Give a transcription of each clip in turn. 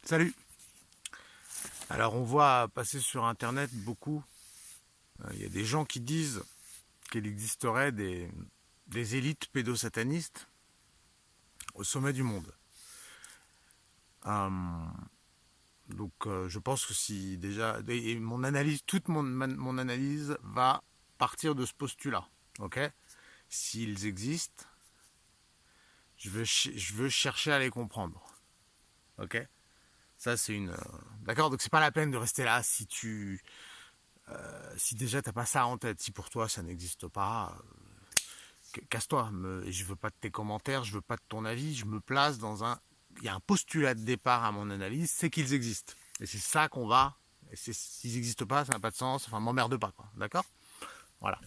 Salut. Alors on voit passer sur internet beaucoup, il y a des gens qui disent qu'il existerait des élites pédosatanistes au sommet du monde. Euh, je pense que si déjà, et mon analyse, mon analyse va partir de ce postulat, ok. S'ils existent, je veux chercher à les comprendre, ok. Ça c'est une, d'accord. Donc c'est pas la peine de rester là si déjà t'as pas ça en tête, si pour toi ça n'existe pas, casse-toi. Je veux pas de tes commentaires, je veux pas de ton avis. Je me place dans un. Il y a un postulat de départ à mon analyse, c'est qu'ils existent. Et c'est ça qu'on va. S'ils n'existent pas, ça n'a pas de sens. Enfin, m'emmerde pas, quoi. D'accord. Voilà.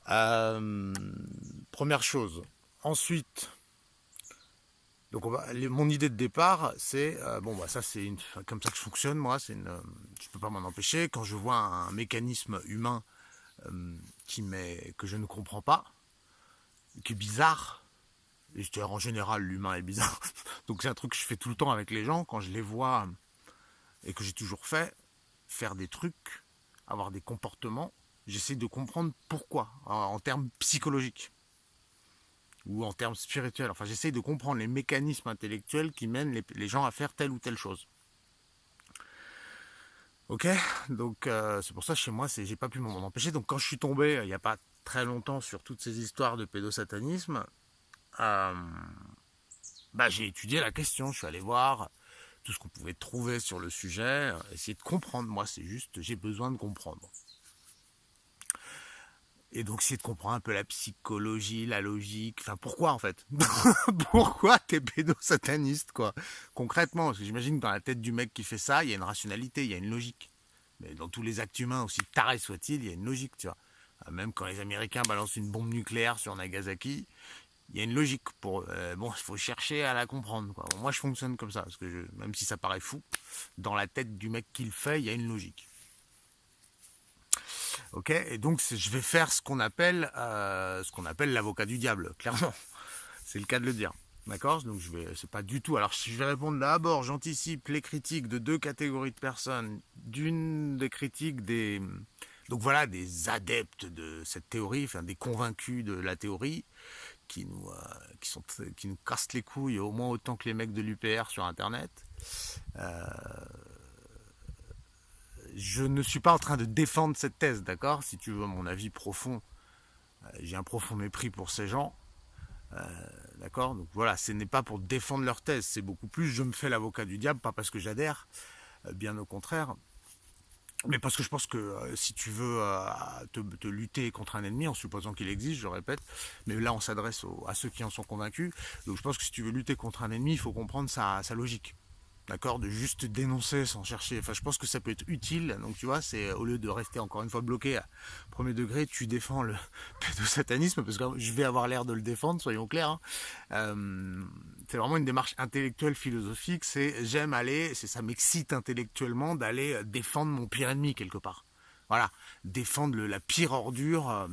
Euh, Première chose. Ensuite, mon idée de départ, c'est ça c'est comme ça que je fonctionne moi. Je peux pas m'en empêcher. Quand je vois un mécanisme humain que je ne comprends pas, qui est bizarre. Et en général, l'humain est bizarre. Donc c'est un truc que je fais tout le temps avec les gens, quand je les vois, et que j'ai toujours fait, faire des trucs, avoir des comportements, j'essaie de comprendre pourquoi, en termes psychologiques, ou en termes spirituels. Enfin, j'essaie de comprendre les mécanismes intellectuels qui mènent les gens à faire telle ou telle chose. Ok. Donc c'est pour ça, chez moi, j'ai pas pu m'en empêcher. Donc quand je suis tombé, il n'y a pas très longtemps, sur toutes ces histoires de pédosatanisme, euh, j'ai étudié la question, je suis allé voir tout ce qu'on pouvait trouver sur le sujet, essayer de comprendre. Moi, c'est juste, j'ai besoin de comprendre. Et donc, essayer de comprendre un peu la psychologie, la logique, enfin, pourquoi en fait. Pourquoi t'es pédosataniste, quoi. Concrètement, parce que j'imagine que dans la tête du mec qui fait ça, il y a une rationalité, il y a une logique. Mais dans tous les actes humains, aussi tarés soient-ils, il y a une logique, tu vois. Même quand les Américains balancent une bombe nucléaire sur Nagasaki, il y a une logique pour. Il faut chercher à la comprendre, quoi. Bon, moi, je fonctionne comme ça, parce que même si ça paraît fou, dans la tête du mec qui le fait, il y a une logique. Ok. Et donc, je vais faire ce qu'on appelle l'avocat du diable, clairement. C'est le cas de le dire. D'accord. Donc, c'est pas du tout. Alors, je vais répondre d'abord, j'anticipe les critiques de deux catégories de personnes. D'une des critiques donc voilà, des adeptes de cette théorie, enfin des convaincus de la théorie, qui nous cassent les couilles au moins autant que les mecs de l'UPR sur Internet. Euh, je ne suis pas en train de défendre cette thèse, d'accord. Si tu veux mon avis profond, j'ai un profond mépris pour ces gens, d'accord. Donc voilà, ce n'est pas pour défendre leur thèse, c'est beaucoup plus je me fais l'avocat du diable, pas parce que j'adhère, bien au contraire, mais parce que je pense que si tu veux te lutter contre un ennemi, en supposant qu'il existe, je répète, mais là on s'adresse à ceux qui en sont convaincus, donc je pense que si tu veux lutter contre un ennemi, il faut comprendre sa logique. D'accord, de juste dénoncer sans chercher. Enfin, je pense que ça peut être utile. Donc, tu vois, c'est au lieu de rester encore une fois bloqué à premier degré, tu défends le pédosatanisme, parce que je vais avoir l'air de le défendre, soyons clairs. Hein. C'est vraiment une démarche intellectuelle, philosophique. Ça m'excite intellectuellement d'aller défendre mon pire ennemi quelque part. Voilà, défendre la pire ordure.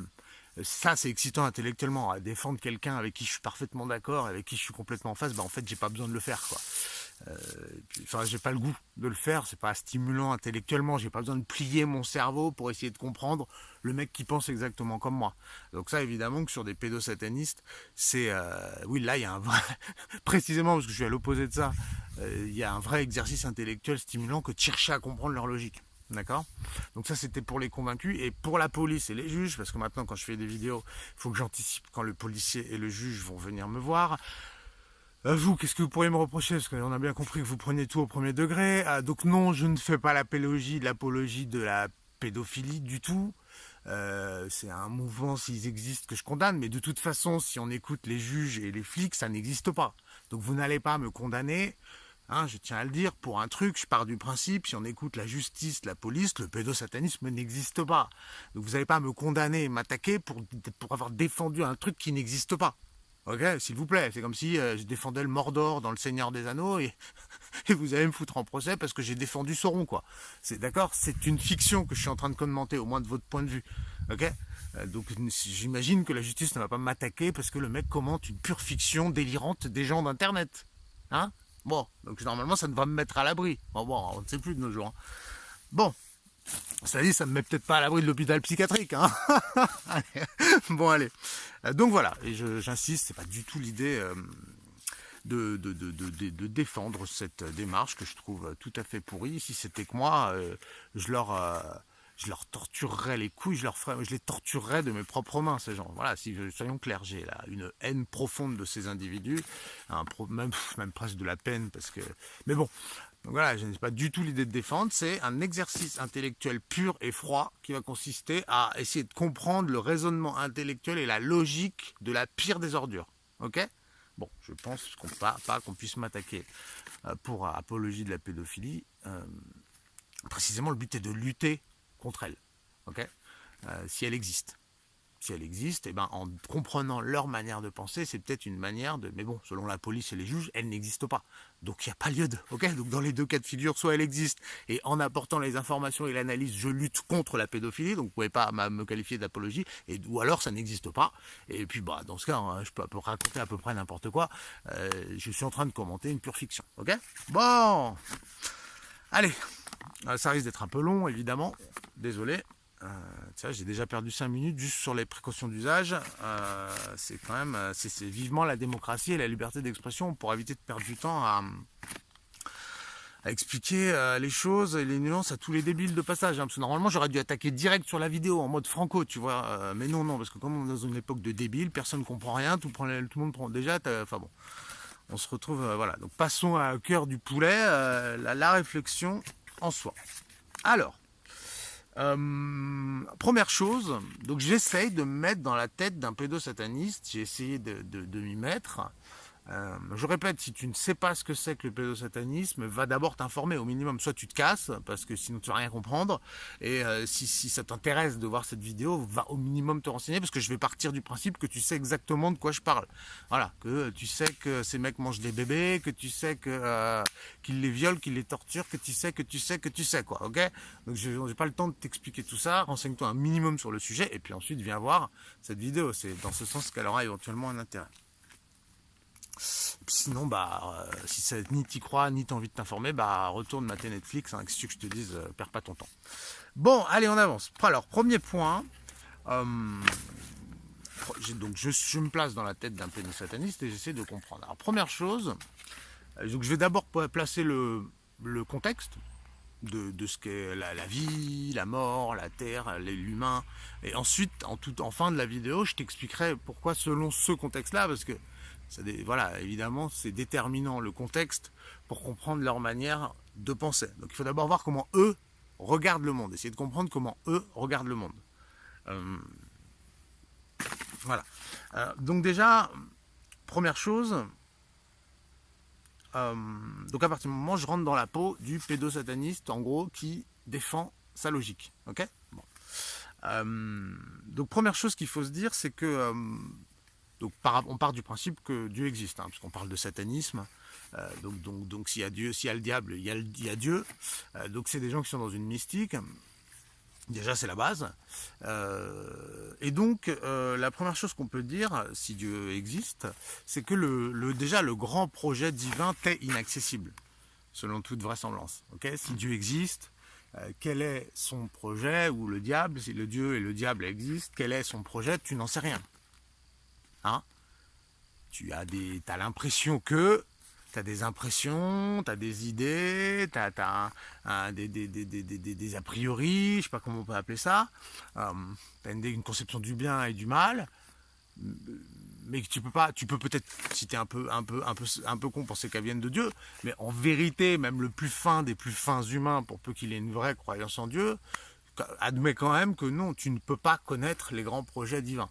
Ça, c'est excitant intellectuellement. Défendre quelqu'un avec qui je suis parfaitement d'accord, avec qui je suis complètement en face, en fait, j'ai pas besoin de le faire, quoi. J'ai pas le goût de le faire, c'est pas stimulant intellectuellement, j'ai pas besoin de plier mon cerveau pour essayer de comprendre le mec qui pense exactement comme moi. Donc ça, évidemment, que sur des pédosatanistes, oui, là, il y a un vrai, précisément parce que je suis à l'opposé de ça, il y a un vrai exercice intellectuel stimulant que de chercher à comprendre leur logique. D'accord. Donc ça, c'était pour les convaincus. Et pour la police et les juges, parce que maintenant, quand je fais des vidéos, il faut que j'anticipe quand le policier et le juge vont venir me voir. Vous, qu'est-ce que vous pourriez me reprocher? Parce qu'on a bien compris que vous preniez tout au premier degré. Donc non, je ne fais pas l'apologie de la pédophilie du tout. C'est un mouvement, s'ils existent, que je condamne. Mais de toute façon, si on écoute les juges et les flics, ça n'existe pas. Donc vous n'allez pas me condamner. Hein, je tiens à le dire, pour un truc, je pars du principe, si on écoute la justice, la police, le pédosatanisme n'existe pas. Donc vous n'allez pas me condamner et m'attaquer pour avoir défendu un truc qui n'existe pas. Ok, s'il vous plaît, c'est comme si je défendais le Mordor dans Le Seigneur des Anneaux et, et vous allez me foutre en procès parce que j'ai défendu Sauron, quoi. C'est d'accord, c'est une fiction que je suis en train de commenter, au moins de votre point de vue. Ok. Donc j'imagine que la justice ne va pas m'attaquer parce que le mec commente une pure fiction délirante des gens d'Internet. Hein. Bon, donc normalement ça devrait me mettre à l'abri. Bon, on ne sait plus de nos jours. Hein. Bon, ça dit, ça me met peut-être pas à l'abri de l'hôpital psychiatrique. Hein. Bon, allez. Donc voilà, et j'insiste, c'est pas du tout l'idée de défendre cette démarche que je trouve tout à fait pourrie. Si c'était que moi, je leur torturerais les couilles, je les torturerais de mes propres mains, ces gens. Voilà, soyons clairs, j'ai là une haine profonde de ces individus, même presque de la peine, parce que... Mais bon, donc voilà, je n'ai pas du tout l'idée de défendre, c'est un exercice intellectuel pur et froid qui va consister à essayer de comprendre le raisonnement intellectuel et la logique de la pire des ordures. Ok ? Bon, je pense pas qu'on puisse m'attaquer pour apologie de la pédophilie. Précisément, le but est de lutter contre elle, ok, si elle existe. Si elle existe, eh ben, en comprenant leur manière de penser, c'est peut-être une manière de... Mais bon, selon la police et les juges, elle n'existe pas. Donc il n'y a pas lieu de... Ok. Donc dans les deux cas de figure, soit elle existe, et en apportant les informations et l'analyse, je lutte contre la pédophilie, donc vous ne pouvez pas me qualifier d'apologie, ou alors ça n'existe pas. Et puis bah, dans ce cas, hein, je peux raconter à peu près n'importe quoi. Je suis en train de commenter une pure fiction. Ok. Bon, allez, ça risque d'être un peu long, évidemment. Désolé. J'ai déjà perdu 5 minutes juste sur les précautions d'usage. C'est quand même, c'est vivement la démocratie et la liberté d'expression pour éviter de perdre du temps à expliquer les choses et les nuances à tous les débiles de passage. Hein, parce que normalement, j'aurais dû attaquer direct sur la vidéo en mode franco, tu vois. Mais non, parce que comme on est dans une époque de débiles, personne ne comprend rien, tout le monde prend déjà. Enfin bon, on se retrouve, voilà. Donc passons au cœur du poulet, la réflexion en soi. Alors. Première chose, donc j'essaye de me mettre dans la tête d'un pédosataniste, j'ai essayé de m'y mettre. Je répète, si tu ne sais pas ce que c'est que le pédosatanisme, va d'abord t'informer au minimum. Soit tu te casses, parce que sinon tu vas rien comprendre. Et si ça t'intéresse de voir cette vidéo, va au minimum te renseigner, parce que je vais partir du principe que tu sais exactement de quoi je parle. Voilà, que tu sais que ces mecs mangent des bébés, que tu sais que qu'ils les violent, qu'ils les torturent, que tu sais, quoi, ok? Donc je n'ai pas le temps de t'expliquer tout ça. Renseigne-toi un minimum sur le sujet, et puis ensuite viens voir cette vidéo. C'est dans ce sens qu'elle aura éventuellement un intérêt. Sinon, si ça, ni t'y crois, ni t'as envie de t'informer, retourne mater Netflix, hein, qu'est-ce que je te dise, perds pas ton temps. Bon, allez, on avance. Alors, premier point, donc je me place dans la tête d'un pédosataniste et j'essaie de comprendre. Alors, première chose, donc je vais d'abord placer le contexte de ce qu'est la vie, la mort, la terre, l'humain, et ensuite, en fin de la vidéo, je t'expliquerai pourquoi selon ce contexte-là, parce que voilà, évidemment, c'est déterminant le contexte pour comprendre leur manière de penser. Donc il faut d'abord voir comment eux regardent le monde, essayer de comprendre comment eux regardent le monde. Voilà. Donc déjà, première chose, donc à partir du moment où je rentre dans la peau du pédosataniste, en gros, qui défend sa logique. Ok. Bon. Donc première chose qu'il faut se dire, c'est que donc on part du principe que Dieu existe, hein, parce qu'on parle de satanisme. Donc s'il y a Dieu, s'il y a le diable, il y a Dieu. Donc c'est des gens qui sont dans une mystique. Déjà c'est la base. Et donc la première chose qu'on peut dire, si Dieu existe, c'est que déjà le grand projet divin t'est inaccessible, selon toute vraisemblance. Okay, si Dieu existe, quel est son projet, ou le diable, si le Dieu et le diable existent, quel est son projet, tu n'en sais rien. Hein, tu as l'impression que tu as des impressions, tu as des idées, tu as des a priori, je sais pas comment on peut appeler ça, tu as une conception du bien et du mal, mais tu peux peut-être, si tu es un peu con, penser qu'elles viennent de Dieu, mais en vérité, même le plus fin des plus fins humains, pour peu qu'il ait une vraie croyance en Dieu, admet quand même que non, tu ne peux pas connaître les grands projets divins.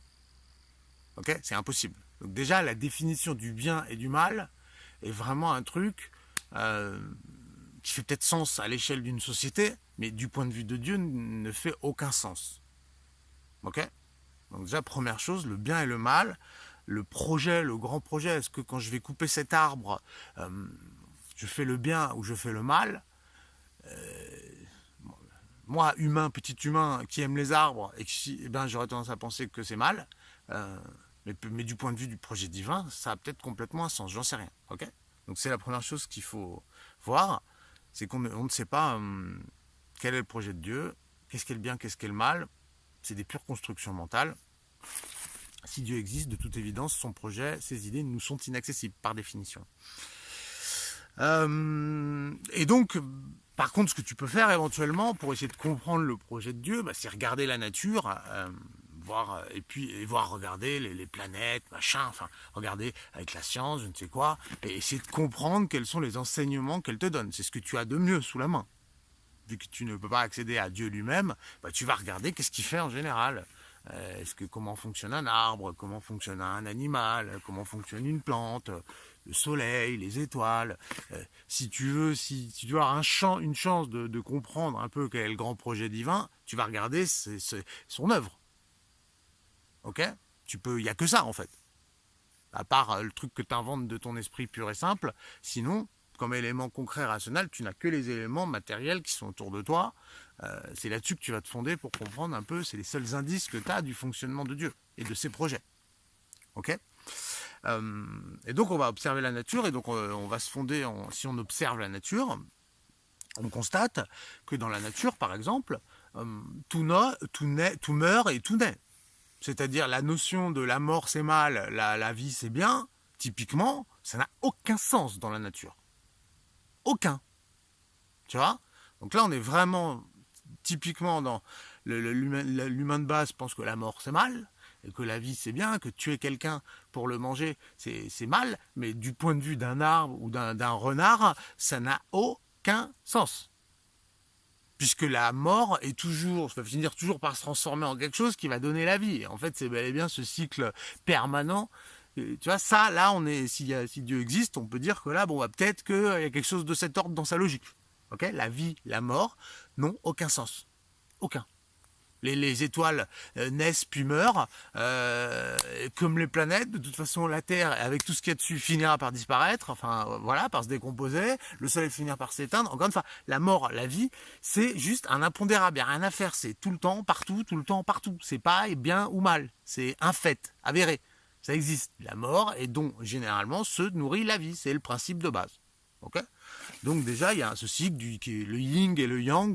Ok, c'est impossible. Donc déjà, la définition du bien et du mal est vraiment un truc qui fait peut-être sens à l'échelle d'une société, mais du point de vue de Dieu, ne fait aucun sens. Ok. Donc déjà, première chose, le bien et le mal, le projet, le grand projet, est-ce que quand je vais couper cet arbre, je fais le bien ou je fais le mal? Moi, petit humain qui aime les arbres, j'aurais tendance à penser que c'est mal. Mais du point de vue du projet divin, ça a peut-être complètement un sens, j'en sais rien. Okay, Donc c'est la première chose qu'il faut voir, c'est qu'on ne sait pas quel est le projet de Dieu, qu'est-ce qui est le bien, qu'est-ce qui est le mal. C'est des pures constructions mentales. Si Dieu existe, de toute évidence, son projet, ses idées nous sont inaccessibles par définition. Et donc, par contre, ce que tu peux faire éventuellement pour essayer de comprendre le projet de Dieu, c'est regarder la nature, voir, et voir regarder les planètes, machin, enfin, regarder avec la science, je ne sais quoi, et essayer de comprendre quels sont les enseignements qu'elle te donne. C'est ce que tu as de mieux sous la main. Vu que tu ne peux pas accéder à Dieu lui-même, tu vas regarder qu'est-ce qu'il fait en général. Comment fonctionne un arbre, comment fonctionne un animal, comment fonctionne une plante, le soleil, les étoiles. Si tu veux avoir une chance de comprendre un peu quel est le grand projet divin, tu vas regarder son œuvre. Ok ? Il n'y a que ça en fait. À part le truc que tu inventes de ton esprit pur et simple, sinon, comme élément concret rationnel, tu n'as que les éléments matériels qui sont autour de toi. C'est là-dessus que tu vas te fonder pour comprendre un peu, c'est les seuls indices que tu as du fonctionnement de Dieu et de ses projets. Ok ? Et donc on va observer la nature, et donc on va se fonder, si on observe la nature, on constate que dans la nature, par exemple, tout meurt et tout naît. C'est-à-dire la notion de la mort c'est mal, la vie c'est bien, typiquement, ça n'a aucun sens dans la nature. Aucun. Tu vois ? Donc là on est vraiment typiquement dans l'humain de base pense que la mort c'est mal, et que la vie c'est bien, que tuer quelqu'un pour le manger c'est mal, mais du point de vue d'un arbre ou d'un renard, ça n'a aucun sens. Puisque la mort va finir toujours par se transformer en quelque chose qui va donner la vie. Et en fait, c'est bel et bien ce cycle permanent. Et tu vois, ça, là, si Dieu existe, on peut dire que là, peut-être qu'il y a quelque chose de cet ordre dans sa logique. Okay ? La vie, la mort n'ont aucun sens. Aucun. Les étoiles naissent puis meurent, comme les planètes. De toute façon, la Terre, avec tout ce qu'il y a dessus, finira par disparaître, par se décomposer. Le Soleil finira par s'éteindre. Encore une fois, la mort, la vie, c'est juste un impondérable. Il n'y a rien à faire. C'est tout le temps, partout, tout le temps, partout. C'est pas bien ou mal. C'est un fait, avéré. Ça existe. La mort, et dont généralement se nourrit la vie. C'est le principe de base. Ok ? Donc déjà, il y a ce cycle, le yin et le yang,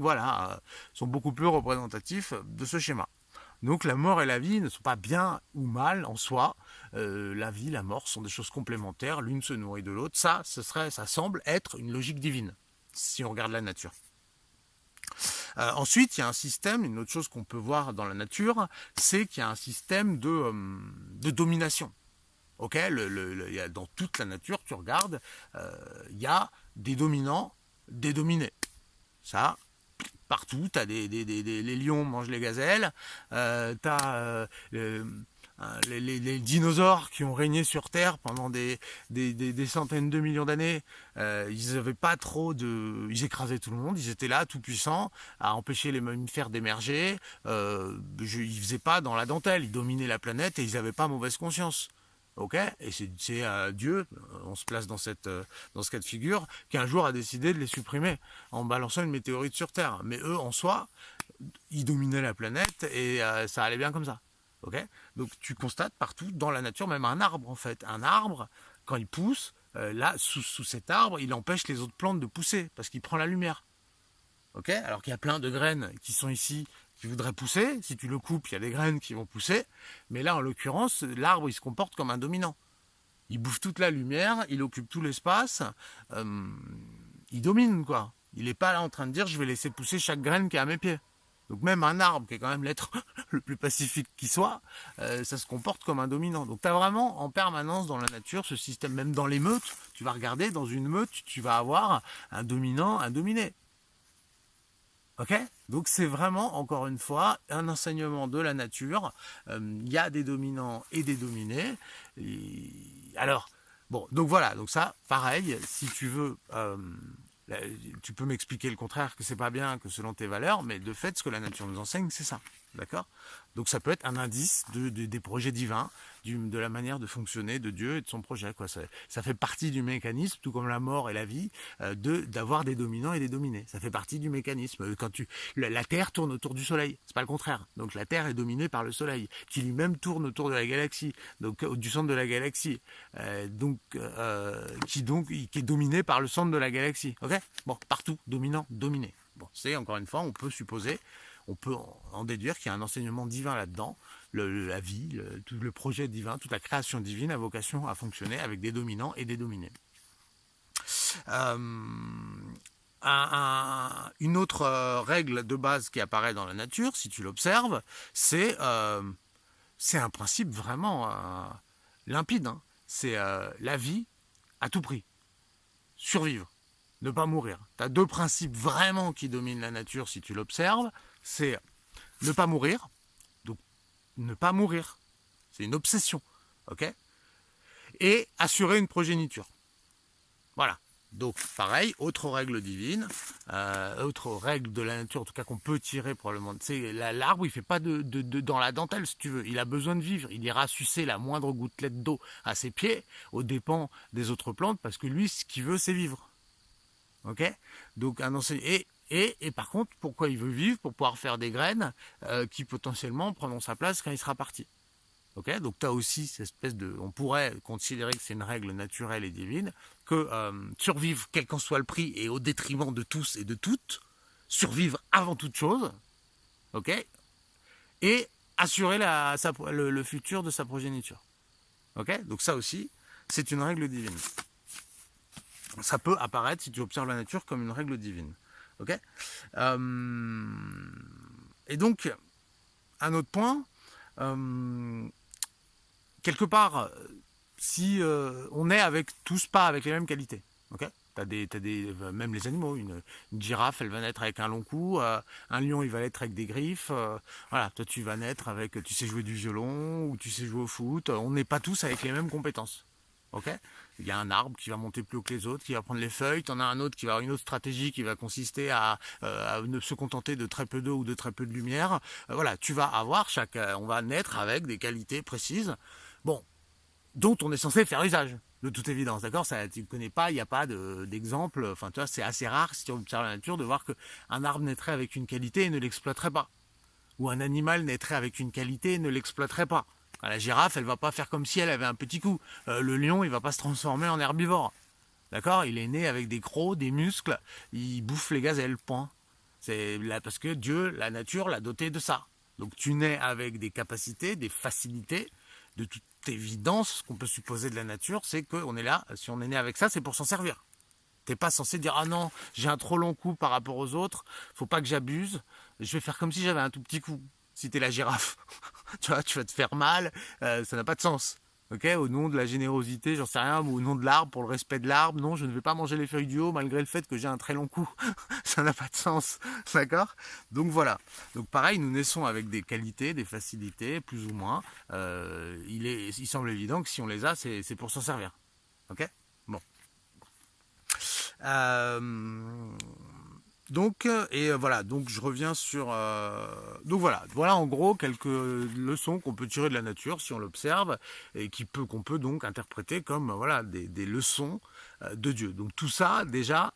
sont beaucoup plus représentatifs de ce schéma. Donc la mort et la vie ne sont pas bien ou mal en soi. La vie, la mort sont des choses complémentaires, l'une se nourrit de l'autre. Ça semble être une logique divine, si on regarde la nature. Ensuite, il y a un système, une autre chose qu'on peut voir dans la nature, c'est qu'il y a un système de domination. Ok, dans toute la nature, tu regardes, il y a des dominants, des dominés. Ça, partout, tu as les lions mangent les gazelles, tu as les dinosaures qui ont régné sur Terre pendant des centaines de millions d'années. Ils avaient pas ils écrasaient tout le monde, ils étaient là, tout puissants, à empêcher les mammifères d'émerger. Ils faisaient pas dans la dentelle, ils dominaient la planète et ils n'avaient pas mauvaise conscience. Ok, et c'est Dieu, on se place dans ce cas de figure, qui un jour a décidé de les supprimer en balançant une météorite sur Terre. Mais eux, en soi, ils dominaient la planète et ça allait bien comme ça. Ok, donc tu constates partout dans la nature, même un arbre en fait. Un arbre, quand il pousse, là, sous cet arbre, il empêche les autres plantes de pousser parce qu'il prend la lumière. Ok, alors qu'il y a plein de graines qui sont ici, qui voudraient pousser. Si tu le coupes, il y a des graines qui vont pousser. Mais là, en l'occurrence, l'arbre, il se comporte comme un dominant. Il bouffe toute la lumière, il occupe tout l'espace. Il domine, quoi. Il n'est pas là en train de dire, je vais laisser pousser chaque graine qui est à mes pieds. Donc même un arbre, qui est quand même l'être le plus pacifique qui soit, ça se comporte comme un dominant. Donc tu as vraiment en permanence dans la nature ce système. Même dans les meutes, tu vas regarder, dans une meute, tu vas avoir un dominant, un dominé. Ok ? Donc c'est vraiment, encore une fois, un enseignement de la nature. Il y a des dominants et des dominés. Alors, donc voilà, donc ça, pareil, si tu veux, tu peux m'expliquer le contraire, que c'est pas bien, que selon tes valeurs, mais de fait, ce que la nature nous enseigne, c'est ça. D'accord ? Donc ça peut être un indice des projets divins, de la manière de fonctionner de Dieu et de son projet, quoi. Ça fait partie du mécanisme, tout comme la mort et la vie, d'avoir des dominants et des dominés. Ça fait partie du mécanisme. La Terre tourne autour du Soleil, c'est pas le contraire. Donc la Terre est dominée par le Soleil, qui lui-même tourne autour de la galaxie, donc du centre de la galaxie, qui est dominé par le centre de la galaxie. Ok. Bon, partout, dominant, dominé. Bon, c'est encore une fois, on peut en déduire qu'il y a un enseignement divin là-dedans. La vie, tout le projet divin, toute la création divine a vocation à fonctionner avec des dominants et des dominés. Une autre règle de base qui apparaît dans la nature, si tu l'observes, c'est un principe vraiment limpide. Hein. C'est la vie à tout prix. Survivre, ne pas mourir. Tu as deux principes vraiment qui dominent la nature si tu l'observes. C'est ne pas mourir. Donc, ne pas mourir. C'est une obsession. Ok ? Et assurer une progéniture. Voilà. Donc, pareil, autre règle divine, autre règle de la nature, en tout cas qu'on peut tirer probablement. C'est l'arbre, il fait pas dans la dentelle, si tu veux. Il a besoin de vivre. Il ira sucer la moindre gouttelette d'eau à ses pieds, aux dépens des autres plantes, parce que lui, ce qu'il veut, c'est vivre. Ok ? Donc, un enseignant. Et par contre, pourquoi il veut vivre ? Pour pouvoir faire des graines qui potentiellement prendront sa place quand il sera parti. Okay, donc tu as aussi cette espèce de... On pourrait considérer que c'est une règle naturelle et divine, que survivre quel qu'en soit le prix et au détriment de tous et de toutes, survivre avant toute chose, ok, et assurer le futur de sa progéniture. Okay, donc ça aussi, c'est une règle divine. Ça peut apparaître, si tu observes la nature, comme une règle divine. Okay, et donc, un autre point... quelque part, si on est tous pas avec les mêmes qualités, ok ? Même les animaux, une girafe, elle va naître avec un long cou, un lion, il va naître avec des griffes, voilà, toi tu vas naître avec, tu sais jouer du violon, ou tu sais jouer au foot, on n'est pas tous avec les mêmes compétences, ok ? Il y a un arbre qui va monter plus haut que les autres, qui va prendre les feuilles, t'en as un autre qui va avoir une autre stratégie qui va consister à ne se contenter de très peu d'eau ou de très peu de lumière, voilà, tu vas avoir on va naître avec des qualités précises, bon, dont on est censé faire usage, de toute évidence, d'accord ? Ça, tu ne connais pas, il n'y a pas d'exemple, enfin tu vois, c'est assez rare si tu observes la nature de voir qu'un arbre naîtrait avec une qualité et ne l'exploiterait pas. Ou un animal naîtrait avec une qualité et ne l'exploiterait pas. La girafe, elle va pas faire comme si elle avait un petit cou. Le lion, il va pas se transformer en herbivore. D'accord ? Il est né avec des crocs, des muscles, il bouffe les gazelles, point. C'est là parce que Dieu, la nature, l'a doté de ça. Donc tu nais avec des capacités, des facilités. De toute évidence, ce qu'on peut supposer de la nature, c'est qu'on est là, si on est né avec ça, c'est pour s'en servir. T'es pas censé dire, ah non, j'ai un trop long cou par rapport aux autres, faut pas que j'abuse, je vais faire comme si j'avais un tout petit cou. Si t'es la girafe, tu vois, tu vas te faire mal, ça n'a pas de sens. Ok, au nom de la générosité, j'en sais rien, ou au nom de l'arbre, pour le respect de l'arbre, non, je ne vais pas manger les feuilles du haut malgré le fait que j'ai un très long cou. Ça n'a pas de sens, d'accord ? Donc voilà. Donc pareil, nous naissons avec des qualités, des facilités, plus ou moins. Il semble évident que si on les a, c'est pour s'en servir. Ok ? Bon. Donc, voilà, donc je reviens sur... donc voilà en gros quelques leçons qu'on peut tirer de la nature si on l'observe et qu'on peut donc interpréter comme voilà, des leçons de Dieu. Donc tout ça, déjà,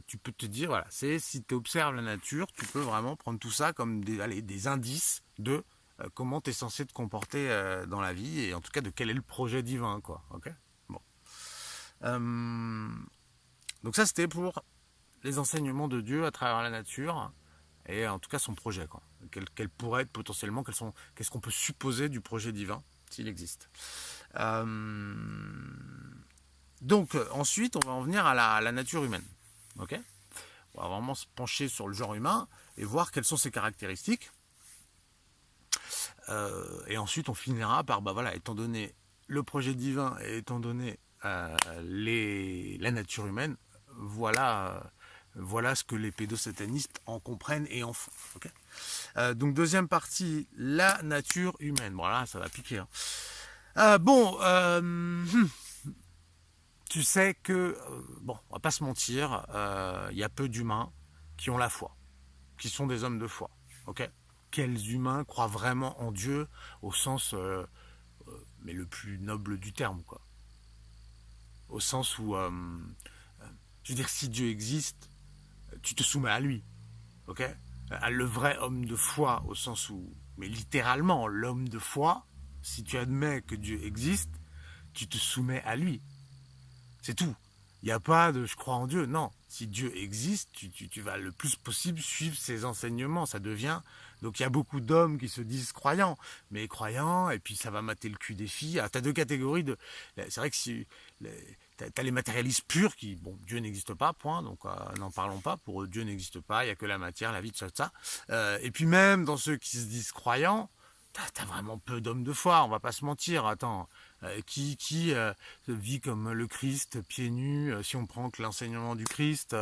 tu peux te dire, voilà, si tu observes la nature, tu peux vraiment prendre tout ça comme des indices de comment tu es censé te comporter dans la vie et en tout cas de quel est le projet divin, quoi. Ok ? Bon. Donc ça, c'était pour les enseignements de Dieu à travers la nature et en tout cas son projet, quoi. Quel pourrait être potentiellement, qu'est-ce qu'on peut supposer du projet divin s'il existe. Donc ensuite on va en venir à la nature humaine. Ok ? On va vraiment se pencher sur le genre humain et voir quelles sont ses caractéristiques. Et ensuite on finira par, voilà, étant donné le projet divin et étant donné la nature humaine, voilà ce que les pédosatanistes en comprennent et en font. Okay, donc deuxième partie, la nature humaine. Bon là, ça va piquer. Hein. Tu sais que, on va pas se mentir, il y a peu d'humains qui ont la foi, qui sont des hommes de foi. Ok ? Quels humains croient vraiment en Dieu au sens mais le plus noble du terme, quoi. Au sens où, je veux dire, si Dieu existe, tu te soumets à lui, ok? À le vrai homme de foi, au sens où, mais littéralement, l'homme de foi, si tu admets que Dieu existe, tu te soumets à lui. C'est tout. Il n'y a pas de je crois en Dieu. Non. Si Dieu existe, tu vas le plus possible suivre ses enseignements. Ça devient. Donc il y a beaucoup d'hommes qui se disent croyants. Mais croyants, et puis ça va mater le cul des filles. Tu as deux catégories de. C'est vrai que si. Tu as les matérialistes purs qui. Bon, Dieu n'existe pas, point. Donc n'en parlons pas. Pour eux, Dieu n'existe pas. Il n'y a que la matière, la vie, tout ça. Et puis même dans ceux qui se disent croyants, t'as vraiment peu d'hommes de foi, on va pas se mentir. Attends, qui vit comme le Christ, pieds nus, si on prend que l'enseignement du Christ,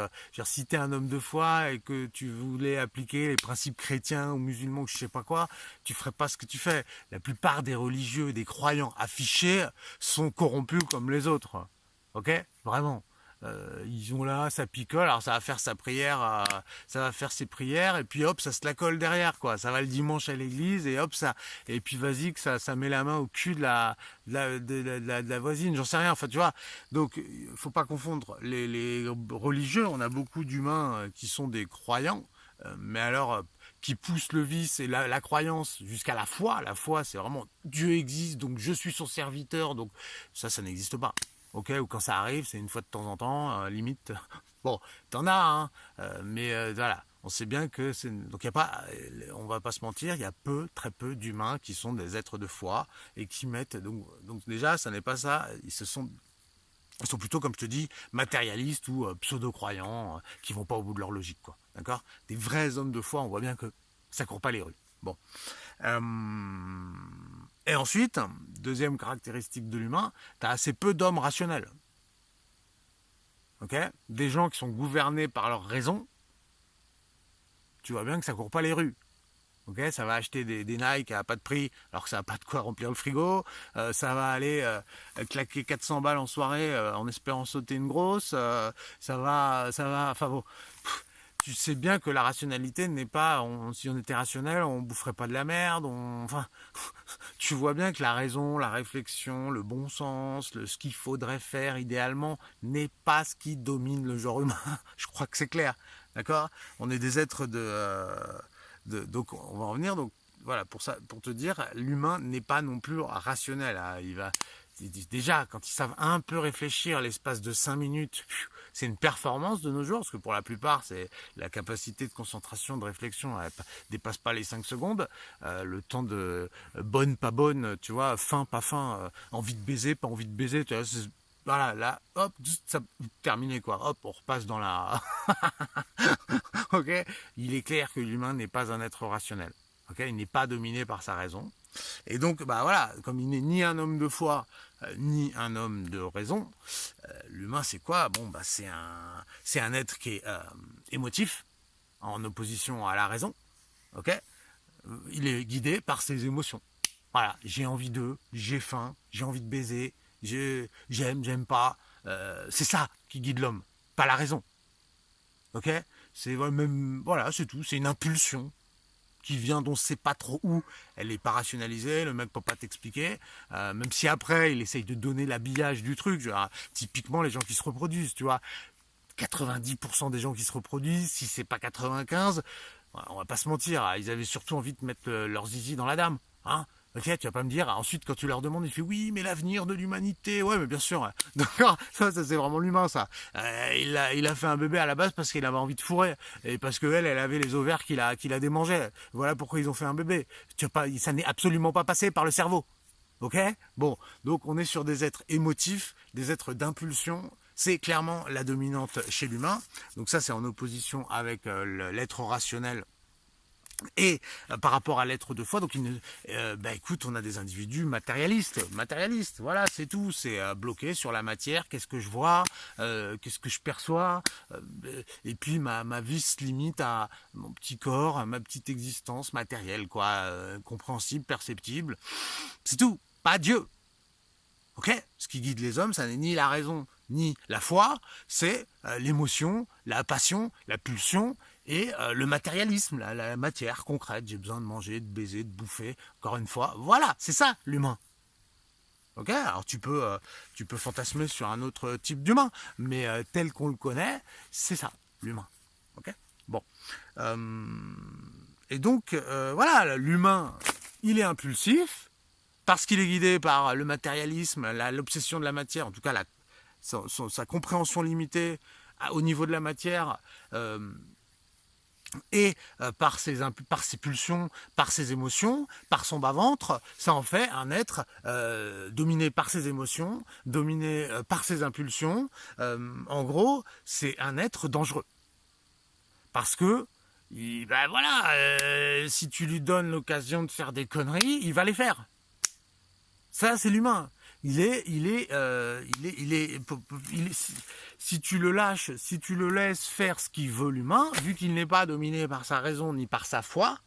si t'es un homme de foi et que tu voulais appliquer les principes chrétiens ou musulmans ou je sais pas quoi, tu ferais pas ce que tu fais. La plupart des religieux, des croyants affichés sont corrompus comme les autres. Ok? Vraiment. Ils ont là, ça picole, alors ça va faire sa prière, ça va faire ses prières, et puis hop, ça se la colle derrière, quoi. Ça va le dimanche à l'église, et hop, ça, et puis vas-y que ça met la main au cul de la voisine, j'en sais rien, enfin tu vois. Donc, faut pas confondre les religieux, on a beaucoup d'humains qui sont des croyants, mais alors qui poussent le vice et la croyance jusqu'à la foi. La foi, c'est vraiment Dieu existe, donc je suis son serviteur, donc ça n'existe pas. Ok, ou quand ça arrive, c'est une fois de temps en temps, limite. Bon, t'en as, hein, mais voilà, on sait bien que c'est. Donc il y a pas, on va pas se mentir, il y a très peu d'humains qui sont des êtres de foi et qui mettent. Donc déjà, ça n'est pas ça. Ils sont plutôt, comme je te dis, matérialistes ou pseudo-croyants qui vont pas au bout de leur logique, quoi. D'accord? Des vrais hommes de foi, on voit bien que ça court pas les rues. Bon. Et ensuite, deuxième caractéristique de l'humain, tu as assez peu d'hommes rationnels. Ok? Des gens qui sont gouvernés par leur raison, tu vois bien que ça court pas les rues. Ok, ça va acheter des Nike à pas de prix alors que ça n'a pas de quoi remplir le frigo. Ça va aller claquer 400 balles en soirée en espérant sauter une grosse. Ça va, enfin bon. Tu sais bien que la rationalité n'est pas. Si on était rationnel, on boufferait pas de la merde. Enfin, tu vois bien que la raison, la réflexion, le bon sens, ce qu'il faudrait faire idéalement n'est pas ce qui domine le genre humain. Je crois que c'est clair, d'accord? On est des êtres donc on va en revenir. Donc voilà, pour te dire, l'humain n'est pas non plus rationnel. Hein. Déjà, quand ils savent un peu réfléchir l'espace de 5 minutes, c'est une performance de nos jours, parce que pour la plupart, c'est la capacité de concentration, de réflexion, elle dépasse pas les 5 secondes. Le temps de bonne, pas bonne, tu vois, fin, pas fin, envie de baiser, pas envie de baiser, tu vois, voilà, là, hop, ça terminé quoi. Hop, on repasse dans la. Ok, il est clair que l'humain n'est pas un être rationnel. Ok, il n'est pas dominé par sa raison. Et donc, bah voilà, comme il n'est ni un homme de foi, ni un homme de raison, l'humain c'est quoi? Bon, bah c'est un être qui est émotif, en opposition à la raison. Ok, il est guidé par ses émotions. Voilà, j'ai envie d'eux, j'ai faim, j'ai envie de baiser, j'aime pas. C'est ça qui guide l'homme, pas la raison. Ok, c'est même, voilà, c'est tout, c'est une impulsion qui vient d'on sait pas trop où, elle n'est pas rationalisée, le mec peut pas t'expliquer, même si après il essaye de donner l'habillage du truc, genre, typiquement les gens qui se reproduisent, tu vois, 90% des gens qui se reproduisent, si c'est pas 95, on va pas se mentir, ils avaient surtout envie de mettre leur zizi dans la dame, hein. Ok, tu vas pas me dire, ensuite quand tu leur demandes, il fait oui, mais l'avenir de l'humanité, ouais, mais bien sûr, d'accord, ça c'est vraiment l'humain, ça. Il a fait un bébé à la base parce qu'il avait envie de fourrer, et parce qu'elle avait les ovaires qu'il a démangeait. Voilà pourquoi ils ont fait un bébé. Ça n'est absolument pas passé par le cerveau. Ok? Bon, donc on est sur des êtres émotifs, des êtres d'impulsion. C'est clairement la dominante chez l'humain. Donc ça, c'est en opposition avec l'être rationnel et par rapport à l'être de foi. Donc écoute, on a des individus matérialistes, voilà, c'est tout, c'est bloqué sur la matière, qu'est-ce que je vois, qu'est-ce que je perçois, et puis ma vie se limite à mon petit corps, à ma petite existence matérielle, quoi, compréhensible, perceptible, c'est tout, pas Dieu. Ok, ce qui guide les hommes, ça n'est ni la raison ni la foi, c'est l'émotion, la passion, la pulsion et le matérialisme, la matière concrète. J'ai besoin de manger, de baiser, de bouffer. Encore une fois, voilà, c'est ça l'humain. Ok, alors tu peux fantasmer sur un autre type d'humain, mais tel qu'on le connaît, c'est ça, l'humain. Ok, bon. Et donc, voilà, l'humain, il est impulsif, parce qu'il est guidé par le matérialisme, l'obsession de la matière, en tout cas sa compréhension limitée au niveau de la matière, et par ses pulsions, par ses émotions, par son bas-ventre, ça en fait un être dominé par ses émotions, dominé par ses impulsions. En gros, c'est un être dangereux. Parce que, ben voilà, si tu lui donnes l'occasion de faire des conneries, il va les faire. Ça, c'est l'humain. Si tu le lâches, si tu le laisses faire ce qu'il veut l'humain, vu qu'il n'est pas dominé par sa raison ni par sa foi,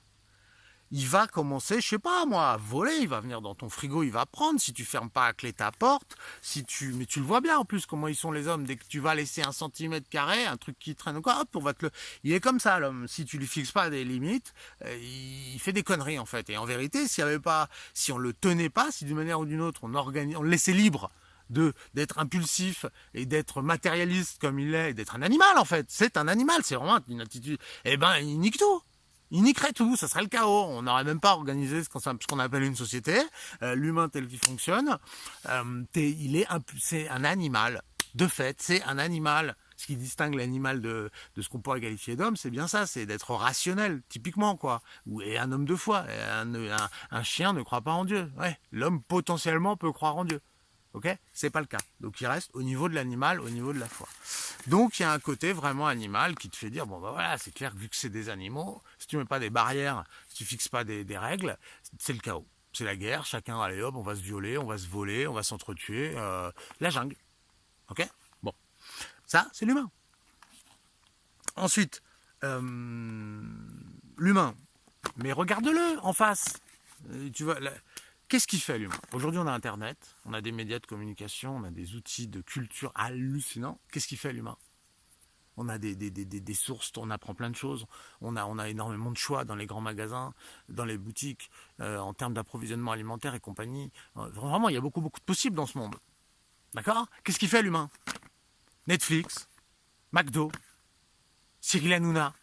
il va commencer, je sais pas moi, à voler, il va venir dans ton frigo, il va prendre, si tu fermes pas à clé ta porte, mais tu le vois bien en plus comment ils sont les hommes, dès que tu vas laisser 1 centimètre carré, un truc qui traîne ou quoi, hop, il est comme ça l'homme, si tu lui fixes pas des limites, il fait des conneries en fait, et en vérité, si on le tenait pas, si d'une manière ou d'une autre, on le laissait libre, d'être impulsif et d'être matérialiste comme il est, et d'être un animal en fait, c'est un animal, c'est vraiment une attitude, eh ben il nique tout. Il niquerait tout, ça serait le chaos. On n'aurait même pas organisé ce qu'on appelle une société. L'humain tel qu'il fonctionne, c'est un animal. De fait, c'est un animal. Ce qui distingue l'animal de ce qu'on pourrait qualifier d'homme, c'est bien ça, c'est d'être rationnel, typiquement, quoi. Et un homme de foi. Un chien ne croit pas en Dieu. Ouais, l'homme potentiellement peut croire en Dieu. Ok, c'est pas le cas. Donc il reste au niveau de l'animal, au niveau de la foi. Donc il y a un côté vraiment animal qui te fait dire, bon ben voilà, c'est clair que vu que c'est des animaux, si tu mets pas des barrières, si tu fixes pas des règles, c'est le chaos. C'est la guerre, chacun, allez hop, on va se violer, on va se voler, on va s'entretuer, la jungle. Ok, bon, ça c'est l'humain. Ensuite, l'humain, mais regarde-le en face. Tu vois, qu'est-ce qui fait l'humain? Aujourd'hui, on a Internet, on a des médias de communication, on a des outils de culture hallucinants. Qu'est-ce qui fait l'humain? On a des sources, on apprend plein de choses. On a énormément de choix dans les grands magasins, dans les boutiques, en termes d'approvisionnement alimentaire et compagnie. Vraiment, il y a beaucoup de possibles dans ce monde. D'accord? Qu'est-ce qui fait l'humain? Netflix, McDo, Cyril Hanouna,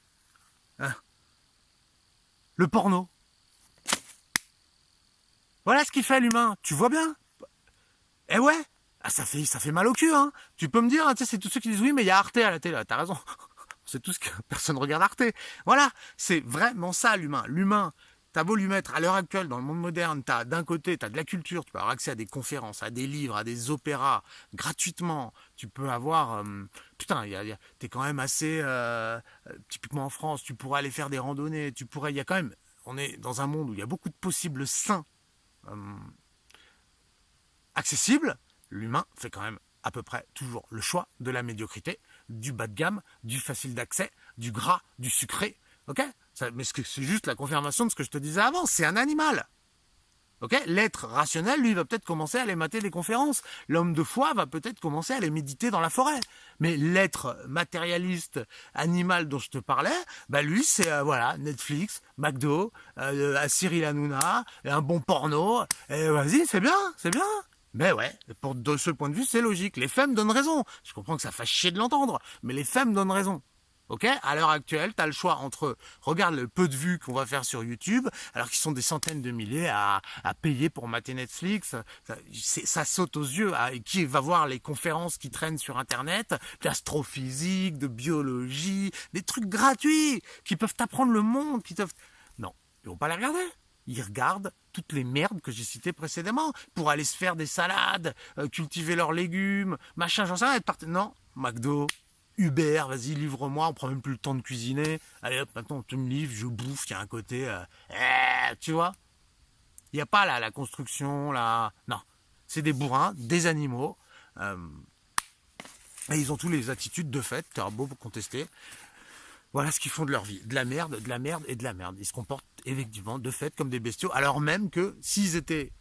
hein, le porno. Voilà ce qui fait l'humain, tu vois bien? Eh ouais, ça fait mal au cul, hein. Tu peux me dire, hein, tu sais, c'est tous ceux qui disent oui, mais il y a Arte à la télé, t'as raison. C'est tout ce que personne regarde Arte. Voilà, c'est vraiment ça l'humain. L'humain, t'as beau lui mettre, à l'heure actuelle, dans le monde moderne, d'un côté, t'as de la culture, tu peux avoir accès à des conférences, à des livres, à des opéras, gratuitement. Tu peux avoir, putain, t'es quand même assez, typiquement en France, tu pourrais aller faire des randonnées, il y a quand même, on est dans un monde où il y a beaucoup de possibles sains, accessible, l'humain fait quand même à peu près toujours le choix de la médiocrité, du bas de gamme, du facile d'accès, du gras, du sucré. Ok, mais c'est juste la confirmation de ce que je te disais avant, c'est un animal. Ok, l'être rationnel, lui, va peut-être commencer à aller mater des conférences. L'homme de foi va peut-être commencer à aller méditer dans la forêt. Mais l'être matérialiste, animal dont je te parlais, bah lui, c'est voilà, Netflix, McDo, Cyril Hanouna, un bon porno. Et vas-y, c'est bien, c'est bien. Mais ouais, de ce point de vue, c'est logique. Les femmes donnent raison. Je comprends que ça fasse chier de l'entendre, mais les femmes donnent raison. Ok, à l'heure actuelle, tu as le choix entre, regarde le peu de vues qu'on va faire sur YouTube, alors qu'ils sont des centaines de milliers à payer pour mater Netflix, ça saute aux yeux. Et qui va voir les conférences qui traînent sur Internet, d'astrophysique, de biologie, des trucs gratuits, qui peuvent t'apprendre le monde, Non, ils vont pas les regarder. Ils regardent toutes les merdes que j'ai citées précédemment, pour aller se faire des salades, cultiver leurs légumes, machin, j'en sais rien, non, McDo, Uber, vas-y, livre-moi, on prend même plus le temps de cuisiner. Allez hop, maintenant tu me livres, je bouffe, il y a un côté... tu vois? Il n'y a pas la construction, là... Non, c'est des bourrins, des animaux. Et ils ont tous les attitudes de fait, t'as beau pour contester. Voilà ce qu'ils font de leur vie. De la merde, de la merde et de la merde. Ils se comportent effectivement de fait comme des bestiaux, alors même que s'ils étaient...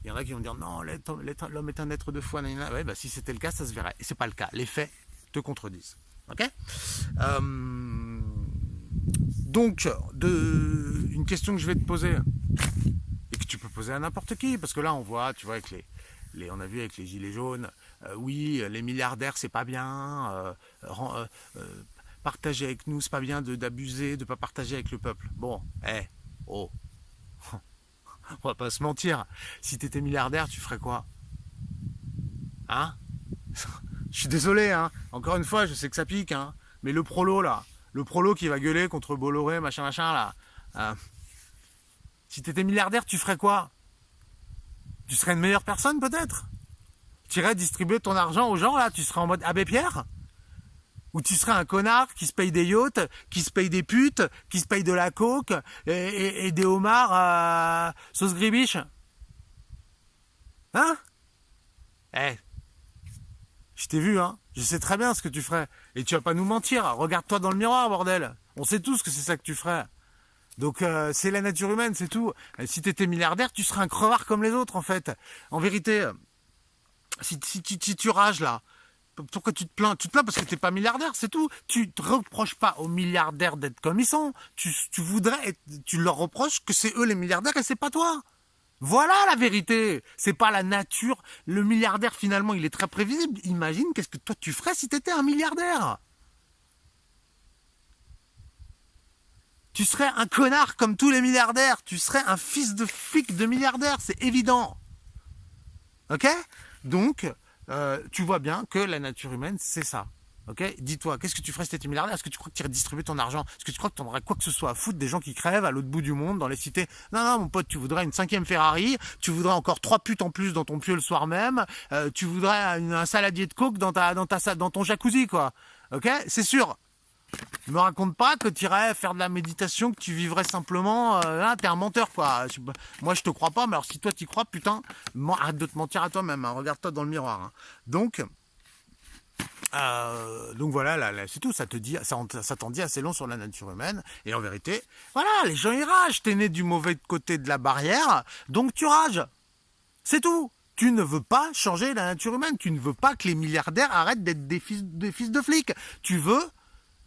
Il y en a qui vont dire non, l'homme est un être de foi. Ouais, bah, si c'était le cas, ça se verrait. Et c'est pas le cas. Les faits te contredisent. Ok, donc, une question que je vais te poser, et que tu peux poser à n'importe qui, parce que là, on voit, tu vois, avec on a vu avec les gilets jaunes, oui, les milliardaires, c'est pas bien, partager avec nous, c'est pas bien d'abuser, de pas partager avec le peuple. Bon, oh, on va pas se mentir. Si t'étais milliardaire, tu ferais quoi? Hein? Je suis désolé, hein. Encore une fois, je sais que ça pique, hein. Mais le prolo qui va gueuler contre Bolloré, machin, là. Si t'étais milliardaire, tu ferais quoi? Tu serais une meilleure personne, peut-être? Tu irais distribuer ton argent aux gens, là? Tu serais en mode Abbé Pierre? Ou tu serais un connard qui se paye des yachts, qui se paye des putes, qui se paye de la coke et des homards à sauce gribiche? Hein? Je t'ai vu, hein. Je sais très bien ce que tu ferais. Et tu vas pas nous mentir. Regarde-toi dans le miroir, bordel. On sait tous que c'est ça que tu ferais. Donc c'est la nature humaine, c'est tout. Si t'étais milliardaire, tu serais un crevard comme les autres, en fait. En vérité, si tu rages là, pourquoi tu te plains? Tu te plains parce que t'es pas milliardaire, c'est tout. Tu te reproches pas aux milliardaires d'être comme ils sont. Tu leur reproches que c'est eux les milliardaires et c'est pas toi. Voilà la vérité. C'est pas la nature. Le milliardaire, finalement, il est très prévisible. Imagine qu'est-ce que toi tu ferais si t'étais un milliardaire. Tu serais un connard comme tous les milliardaires. Tu serais un fils de flic de milliardaire. C'est évident. Ok? Donc, tu vois bien que la nature humaine, c'est ça. Ok? Dis-toi, qu'est-ce que tu ferais si tu étais milliardaire? Est-ce que tu crois que tu irais distribuer ton argent? Est-ce que tu crois que tu aurais quoi que ce soit à foutre des gens qui crèvent à l'autre bout du monde, dans les cités? Non, mon pote, tu voudrais une 5e Ferrari, tu voudrais encore 3 putes en plus dans ton pieu le soir même, tu voudrais un saladier de coke dans ton jacuzzi, quoi. Ok? C'est sûr. Ne me raconte pas que tu irais faire de la méditation, que tu vivrais simplement. Là, t'es un menteur, quoi. Moi, je te crois pas, mais alors si toi t'y crois, putain, arrête de te mentir à toi-même. Hein. Regarde-toi dans le miroir. Hein. Donc voilà, là, c'est tout. Ça t'en dit assez long sur la nature humaine. Et en vérité, voilà, les gens ils ragent. T'es né du mauvais côté de la barrière, donc tu rages. C'est tout. Tu ne veux pas changer la nature humaine. Tu ne veux pas que les milliardaires arrêtent d'être des fils de flics. Tu veux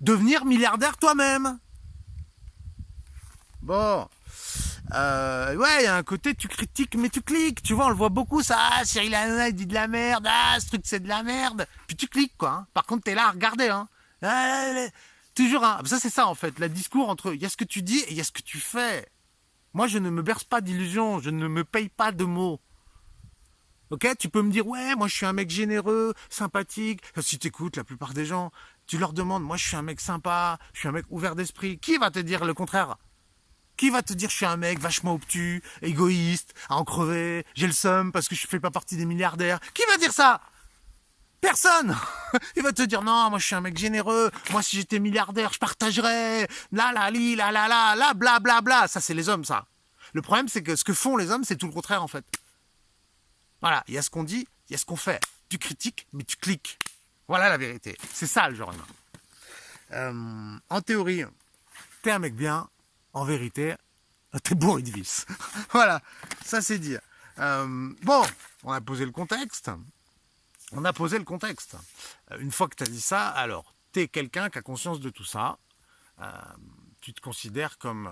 devenir milliardaire toi-même. Bon. Ouais, il y a un côté, tu critiques, mais tu cliques. Tu vois, on le voit beaucoup, ça. Ah, Cyril Hanouna, il dit de la merde. Ah, ce truc, c'est de la merde. Puis tu cliques, quoi. Hein. Par contre, t'es là à regarder, hein. Toujours, hein. Ça, c'est ça, en fait. Le discours entre, il y a ce que tu dis et il y a ce que tu fais. Moi, je ne me berce pas d'illusions. Je ne me paye pas de mots. Ok, tu peux me dire, ouais, moi je suis un mec généreux, sympathique. Si t'écoutes la plupart des gens, tu leur demandes, moi je suis un mec sympa, je suis un mec ouvert d'esprit. Qui va te dire le contraire? Qui va te dire je suis un mec vachement obtus, égoïste, à en crever, j'ai le seum parce que je fais pas partie des milliardaires? Qui va dire ça? Personne. Il va te dire non, moi je suis un mec généreux, moi si j'étais milliardaire, je partagerais, là, bla bla bla. Ça c'est les hommes, ça. Le problème c'est que ce que font les hommes, c'est tout le contraire en fait. Voilà, il y a ce qu'on dit, il y a ce qu'on fait. Tu critiques, mais tu cliques. Voilà la vérité. C'est ça le genre humain. En théorie, t'es un mec bien. En vérité, t'es bourré de vices. Voilà, ça c'est dit. Bon, on a posé le contexte. Une fois que t'as dit ça, alors, t'es quelqu'un qui a conscience de tout ça. Tu te considères comme...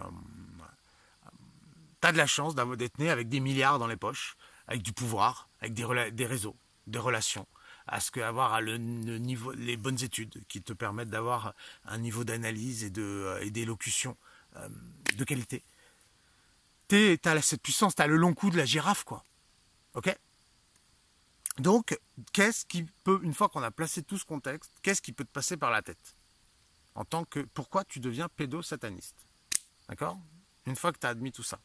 t'as de la chance d'être né avec des milliards dans les poches, avec du pouvoir, avec des réseaux, des relations, avoir le niveau, les bonnes études qui te permettent d'avoir un niveau d'analyse et d'élocution de qualité. T'as cette puissance, t'as le long cou de la girafe, quoi. Ok? Donc, qu'est-ce qui peut, une fois qu'on a placé tout ce contexte, qu'est-ce qui peut te passer par la tête? Pourquoi tu deviens pédosataniste? D'accord? Une fois que tu as admis tout ça.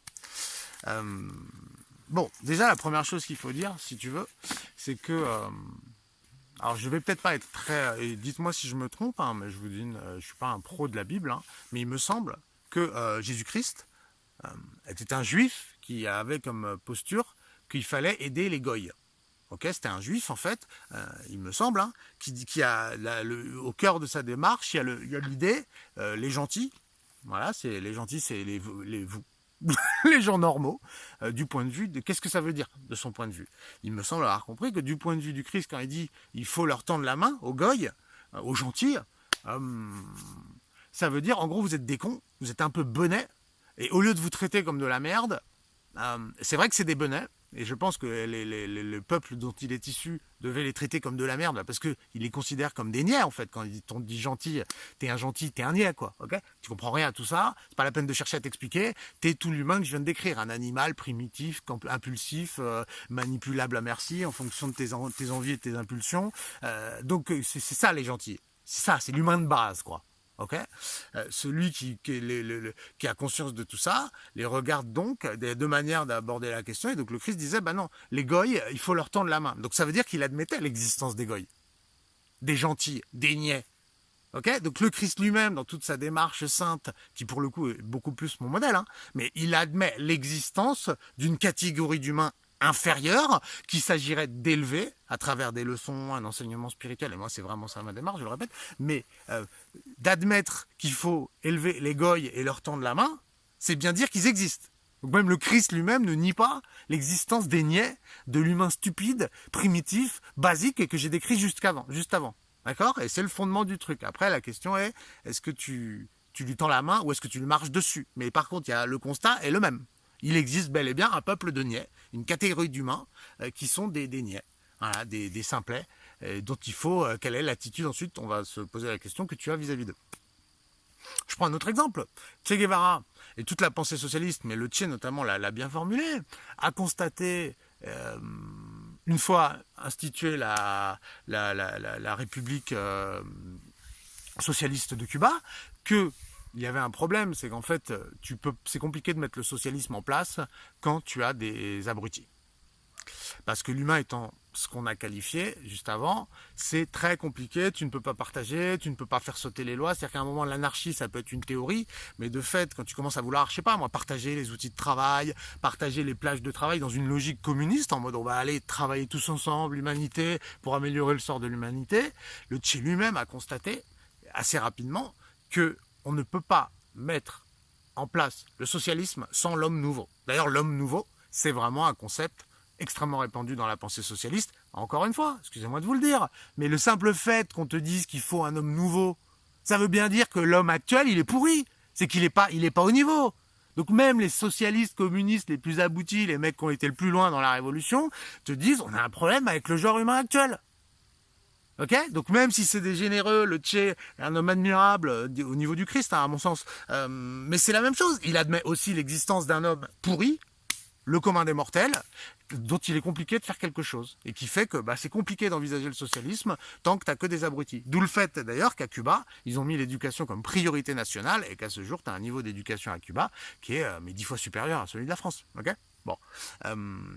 Bon, déjà, la première chose qu'il faut dire, si tu veux, c'est que... alors, je vais peut-être pas être très... et dites-moi si je me trompe, hein, mais je vous dis, je suis pas un pro de la Bible, hein, mais il me semble que Jésus-Christ était un juif qui avait comme posture qu'il fallait aider les goïs. Ok, c'était un juif, en fait, il me semble, hein, qui a au cœur de sa démarche, il y a l'idée, les gentils, voilà, les gentils, c'est vous, les gens normaux, du point de vue de qu'est-ce que ça veut dire de son point de vue. Il me semble avoir compris que du point de vue du Christ, quand il dit il faut leur tendre la main aux goïs, aux gentils, ça veut dire en gros vous êtes des cons, vous êtes un peu benets, et au lieu de vous traiter comme de la merde, c'est vrai que c'est des benets, et je pense que le peuple dont il est issu devait les traiter comme de la merde, parce qu'il les considère comme des niais, en fait. Quand on dit gentil, t'es un niais, quoi. Ok, tu comprends rien à tout ça, c'est pas la peine de chercher à t'expliquer, t'es tout l'humain que je viens de décrire, un animal primitif, impulsif, manipulable à merci, en fonction de tes envies et de tes impulsions. Donc c'est ça les gentils. C'est ça, c'est l'humain de base, quoi. Ok, celui qui a conscience de tout ça, les regarde donc des deux manières d'aborder la question. Et donc le Christ disait, ben non, les goïs, il faut leur tendre la main. Donc ça veut dire qu'il admettait l'existence des goïs, des gentils, des niais. Ok, donc le Christ lui-même, dans toute sa démarche sainte, qui pour le coup est beaucoup plus mon modèle, hein, mais il admet l'existence d'une catégorie d'humains inférieure qu'il s'agirait d'élever à travers des leçons, un enseignement spirituel, et moi c'est vraiment ça ma démarche, je le répète, mais d'admettre qu'il faut élever les goïs et leur tendre la main, c'est bien dire qu'ils existent. Donc même le Christ lui-même ne nie pas l'existence des niais, de l'humain stupide, primitif, basique, et que j'ai décrit juste avant. D'accord? Et c'est le fondement du truc. Après, la question est, est-ce que tu lui tends la main ou est-ce que tu lui marches dessus? Mais par contre, le constat est le même. Il existe bel et bien un peuple de niais, une catégorie d'humains qui sont des niais, voilà, des simplets, dont il faut, quelle est l'attitude ensuite, on va se poser la question que tu as vis-à-vis d'eux. Je prends un autre exemple. Che Guevara et toute la pensée socialiste, mais le Che notamment l'a bien formulé, a constaté, une fois instituée la République socialiste de Cuba, que il y avait un problème, c'est qu'en fait, c'est compliqué de mettre le socialisme en place quand tu as des abrutis. Parce que l'humain étant ce qu'on a qualifié juste avant, c'est très compliqué, tu ne peux pas partager, tu ne peux pas faire sauter les lois, c'est-à-dire qu'à un moment l'anarchie ça peut être une théorie, mais de fait quand tu commences à vouloir, je sais pas moi, partager les outils de travail, partager les plages de travail dans une logique communiste, en mode on va aller travailler tous ensemble, l'humanité, pour améliorer le sort de l'humanité, le Che lui-même a constaté assez rapidement que on ne peut pas mettre en place le socialisme sans l'homme nouveau. D'ailleurs l'homme nouveau, c'est vraiment un concept extrêmement répandu dans la pensée socialiste. Encore une fois, excusez-moi de vous le dire, mais le simple fait qu'on te dise qu'il faut un homme nouveau, ça veut bien dire que l'homme actuel, il est pourri. C'est qu'il n'est pas au niveau. Donc même les socialistes communistes les plus aboutis, les mecs qui ont été le plus loin dans la révolution, te disent on a un problème avec le genre humain actuel. Ok, donc même si c'est des généreux, le Che est un homme admirable au niveau du Christ, hein, à mon sens, mais c'est la même chose. Il admet aussi l'existence d'un homme pourri, le commun des mortels, dont il est compliqué de faire quelque chose. Et qui fait que c'est compliqué d'envisager le socialisme tant que tu n'as que des abrutis. D'où le fait d'ailleurs qu'à Cuba, ils ont mis l'éducation comme priorité nationale et qu'à ce jour, tu as un niveau d'éducation à Cuba qui est 10 fois supérieur à celui de la France. Okay, bon.